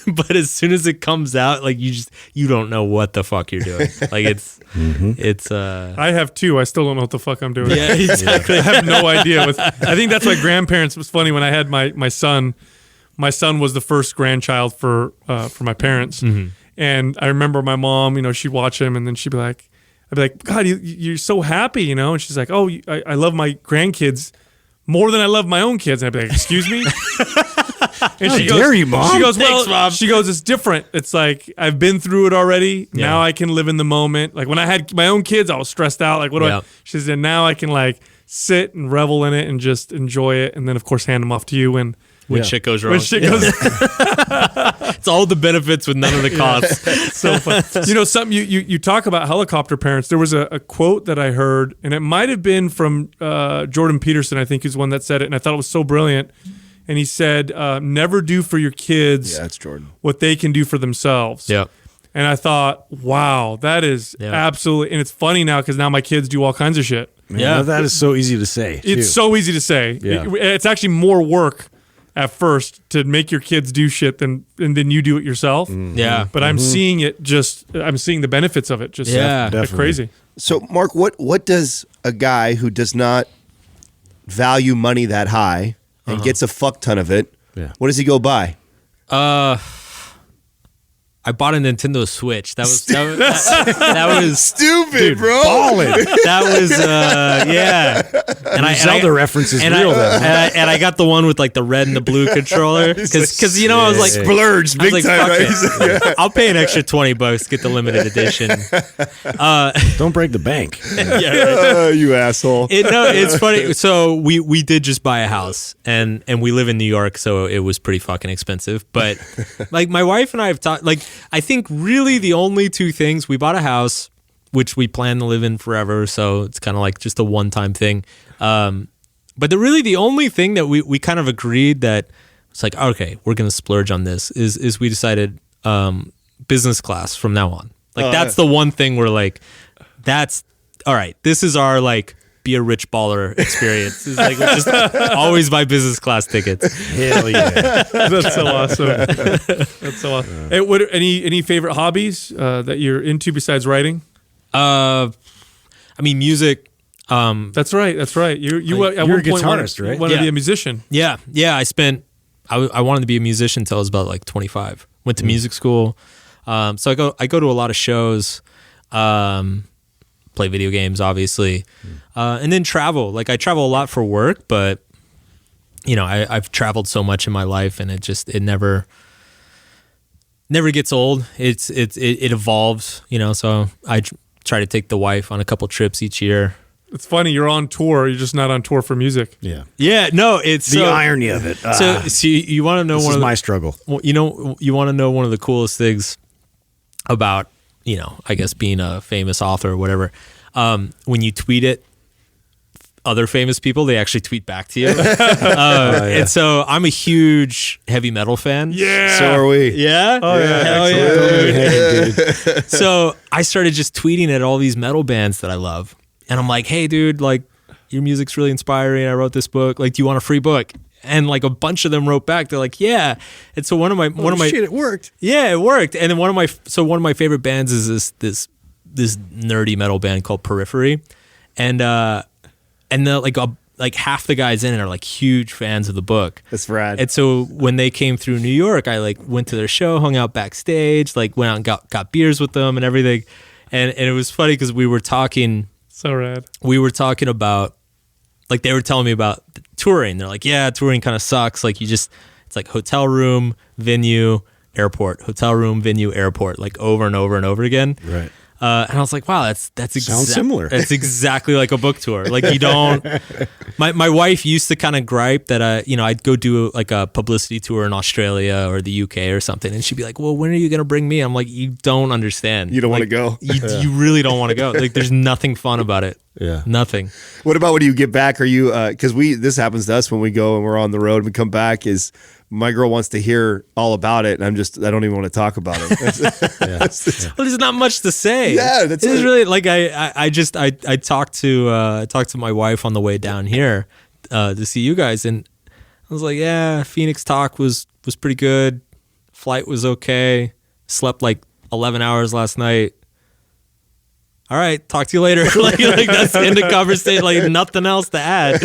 [SPEAKER 5] but as soon as it comes out, like you don't know what the fuck you're doing. Like it's
[SPEAKER 3] I have two. I still don't know what the fuck I'm doing.
[SPEAKER 5] Yeah, exactly.
[SPEAKER 3] I have no idea. I think that's why grandparents was funny when I had my son. My son was the first grandchild for my parents, and I remember my mom. She'd watch him, and then she'd be like, "I'd be like, God, you're so happy," and she's like, "Oh, I love my grandkids more than I love my own kids." And I'd be like, "Excuse me." And
[SPEAKER 4] How dare you, Mom?
[SPEAKER 3] She goes, "Well,"
[SPEAKER 5] Thanks, Mom.
[SPEAKER 3] she goes, "It's different. It's like I've been through it already.
[SPEAKER 5] Yeah.
[SPEAKER 3] Now I can live in the moment. Like when I had my own kids, I was stressed out. Like what do
[SPEAKER 5] Yeah.
[SPEAKER 3] I?" She said, "Now I can like sit and revel in it and just enjoy it, and then of course hand them off to you when
[SPEAKER 5] shit goes wrong.
[SPEAKER 3] when shit goes."
[SPEAKER 5] It's all the benefits with none of the costs.
[SPEAKER 3] So fun. Something you talk about helicopter parents. There was a quote that I heard, and it might have been from Jordan Peterson, I think, who's one that said it, and I thought it was so brilliant. And he said, "Never do for your kids
[SPEAKER 6] That's Jordan.
[SPEAKER 3] what they can do for themselves."
[SPEAKER 5] Yeah.
[SPEAKER 3] And I thought, wow, that is absolutely, and it's funny now because now my kids do all kinds of shit.
[SPEAKER 4] Man,
[SPEAKER 5] Yeah.
[SPEAKER 4] that is so easy to say.
[SPEAKER 3] It's so easy to say.
[SPEAKER 4] Yeah.
[SPEAKER 3] It's actually more work at first to make your kids do shit than you do it yourself.
[SPEAKER 5] Yeah.
[SPEAKER 3] But I'm seeing it I'm seeing the benefits of it. Just
[SPEAKER 5] Yeah.
[SPEAKER 3] it's
[SPEAKER 4] Definitely.
[SPEAKER 3] crazy.
[SPEAKER 6] So, Mark, what does a guy who does not value money that high and gets a fuck ton of it, what does he go buy?
[SPEAKER 5] I bought a Nintendo Switch. That was
[SPEAKER 6] Stupid, bro.
[SPEAKER 4] Ballin'.
[SPEAKER 5] that was And
[SPEAKER 4] Zelda reference is real then.
[SPEAKER 5] and I got the one with like the red and the blue controller because I was like
[SPEAKER 6] Splurge,
[SPEAKER 5] I was
[SPEAKER 6] big
[SPEAKER 5] like,
[SPEAKER 6] time.
[SPEAKER 5] fuck
[SPEAKER 6] Right?
[SPEAKER 5] it. I'll pay an extra $20 to get the limited edition.
[SPEAKER 4] Don't break the bank.
[SPEAKER 6] You asshole.
[SPEAKER 5] It's funny. So we did just buy a house, and we live in New York, so it was pretty fucking expensive. But like my wife and I have talked. Like I think really the only two things, we bought a house, which we plan to live in forever, so it's kind of like just a one-time thing. But the only thing that we kind of agreed that it's like, okay, we're gonna splurge on this is we decided business class from now on. Like that's the one thing we're like, that's all right. This is our like be a rich baller experience. It's like we just always buy business class tickets.
[SPEAKER 4] Hell yeah.
[SPEAKER 3] That's so awesome. That's so awesome. Hey, any favorite hobbies that you're into besides writing?
[SPEAKER 5] I mean, music.
[SPEAKER 3] That's right. You
[SPEAKER 4] Like,
[SPEAKER 3] at
[SPEAKER 4] you're
[SPEAKER 3] one
[SPEAKER 4] a
[SPEAKER 3] point
[SPEAKER 4] guitarist, right?
[SPEAKER 3] wanted to
[SPEAKER 5] Yeah.
[SPEAKER 3] be a musician.
[SPEAKER 5] Yeah. I wanted to be a musician until I was about like 25. Went to music school. So I go to a lot of shows, play video games, obviously, and then travel. Like I travel a lot for work, but I've traveled so much in my life, and it never gets old. It evolves, So I try to take the wife on a couple trips each year.
[SPEAKER 3] It's funny, you're on tour, you're just not on tour for music.
[SPEAKER 4] Yeah.
[SPEAKER 5] Yeah, no, it's
[SPEAKER 4] The irony of it.
[SPEAKER 5] So you want to know
[SPEAKER 4] this
[SPEAKER 5] one
[SPEAKER 4] is
[SPEAKER 5] of
[SPEAKER 4] my struggle.
[SPEAKER 5] you want to know one of the coolest things about, I guess being a famous author or whatever. When you tweet it, other famous people, they actually tweet back to you. And so I'm a huge heavy metal fan.
[SPEAKER 3] Yeah.
[SPEAKER 6] So are we.
[SPEAKER 5] Yeah?
[SPEAKER 3] Oh, yeah.
[SPEAKER 5] Hell yeah,
[SPEAKER 3] Excellent.
[SPEAKER 5] dude. So I started just tweeting at all these metal bands that I love. And I'm like, hey, dude, like, your music's really inspiring. I wrote this book. Like, do you want a free book? And like a bunch of them wrote back. They're like, yeah. And so one of my
[SPEAKER 4] shit, it worked.
[SPEAKER 5] Yeah, it worked. And then one of my favorite bands is this nerdy metal band called Periphery. And like half the guys in it are like huge fans of the book.
[SPEAKER 6] That's rad.
[SPEAKER 5] And so when they came through New York, I like went to their show, hung out backstage, like went out and got beers with them and everything. And it was funny because we were talking about, like, they were telling me about touring. They're like, yeah, touring kind of sucks. Like it's like hotel room, venue, airport, hotel room, venue, airport, like over and over and over again.
[SPEAKER 4] Right.
[SPEAKER 5] And I was like, wow, that's
[SPEAKER 4] Sounds similar.
[SPEAKER 5] It's exactly like a book tour. Like you don't. My wife used to kind of gripe that I'd go do like a publicity tour in Australia or the UK or something, and she'd be like, well, when are you gonna bring me? I'm like, you don't understand.
[SPEAKER 6] You don't want
[SPEAKER 5] Like,
[SPEAKER 6] to go.
[SPEAKER 5] You really don't want to go. Like there's nothing fun about it.
[SPEAKER 4] Yeah.
[SPEAKER 5] Nothing.
[SPEAKER 6] What about when you get back? Are you because this happens to us when we go and we're on the road and we come back, is my girl wants to hear all about it, and I don't even want to talk about it.
[SPEAKER 5] Well, there's not much to say.
[SPEAKER 6] Yeah, that's
[SPEAKER 5] it's
[SPEAKER 6] it.
[SPEAKER 5] really like I talked to my wife on the way down here to see you guys, and I was like, yeah, Phoenix talk was pretty good. Flight was okay. Slept like 11 hours last night. All right, talk to you later. like that's the end of conversation. Like nothing else to add.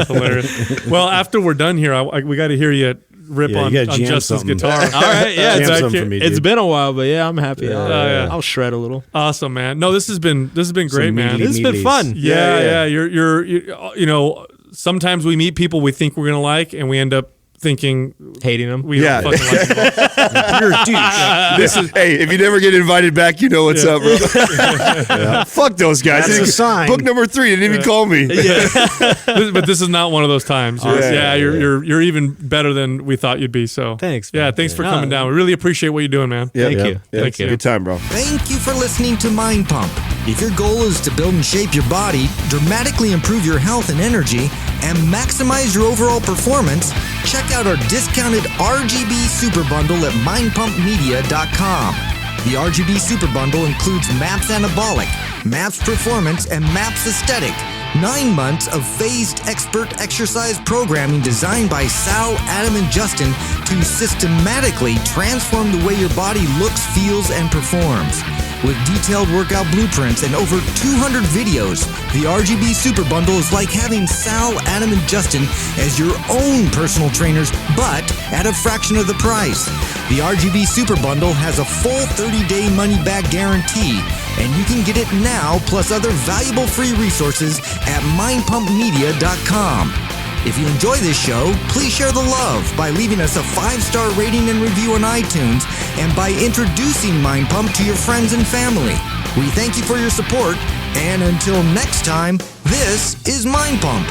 [SPEAKER 3] Hilarious. Well, after we're done here, we got to hear you rip
[SPEAKER 4] Yeah,
[SPEAKER 3] on
[SPEAKER 4] you gotta jam
[SPEAKER 3] Justin's
[SPEAKER 4] something.
[SPEAKER 3] guitar.
[SPEAKER 5] All right, yeah,
[SPEAKER 4] Jam something for me,
[SPEAKER 5] it's
[SPEAKER 4] dude.
[SPEAKER 5] been a while, but yeah, I'm happy.
[SPEAKER 3] Yeah.
[SPEAKER 5] I'll shred a little.
[SPEAKER 3] Awesome, man. No, this has been great, man.
[SPEAKER 4] meaty
[SPEAKER 5] This has been
[SPEAKER 4] meaties.
[SPEAKER 5] fun.
[SPEAKER 3] Yeah. You're sometimes we meet people we think we're gonna like, and we end up thinking
[SPEAKER 5] Hating them.
[SPEAKER 3] we
[SPEAKER 6] Yeah.
[SPEAKER 3] don't fucking like them all.
[SPEAKER 4] You're a douche.
[SPEAKER 6] This is, hey, if you never get invited back, you know what's up, bro. Fuck those guys.
[SPEAKER 4] That's a sign.
[SPEAKER 6] Book number 3 didn't even call me.
[SPEAKER 3] But this is not one of those times. You're even better than we thought you'd be. So
[SPEAKER 5] Thanks,
[SPEAKER 3] Yeah,
[SPEAKER 5] man.
[SPEAKER 3] thanks for
[SPEAKER 5] Yeah.
[SPEAKER 3] coming down. We really appreciate what you're doing, man.
[SPEAKER 6] Yeah,
[SPEAKER 5] Thank
[SPEAKER 6] yeah.
[SPEAKER 5] you.
[SPEAKER 6] Yeah,
[SPEAKER 3] Thank
[SPEAKER 6] it's a
[SPEAKER 3] you.
[SPEAKER 6] good time, bro.
[SPEAKER 7] Thank you for listening to Mind Pump. If your goal is to build and shape your body, dramatically improve your health and energy, and maximize your overall performance, check out our discounted RGB Super Bundle at mindpumpmedia.com. The RGB Super Bundle includes MAPS Anabolic, MAPS Performance, and MAPS Aesthetic. 9 months of phased expert exercise programming designed by Sal, Adam, and Justin to systematically transform the way your body looks, feels, and performs. With detailed workout blueprints and over 200 videos, the RGB Super Bundle is like having Sal, Adam, and Justin as your own personal trainers, but at a fraction of the price. The RGB Super Bundle has a full 30-day money-back guarantee, and you can get it now plus other valuable free resources at mindpumpmedia.com. If you enjoy this show, please share the love by leaving us a 5-star rating and review on iTunes and by introducing Mind Pump to your friends and family. We thank you for your support, and until next time, this is Mind Pump.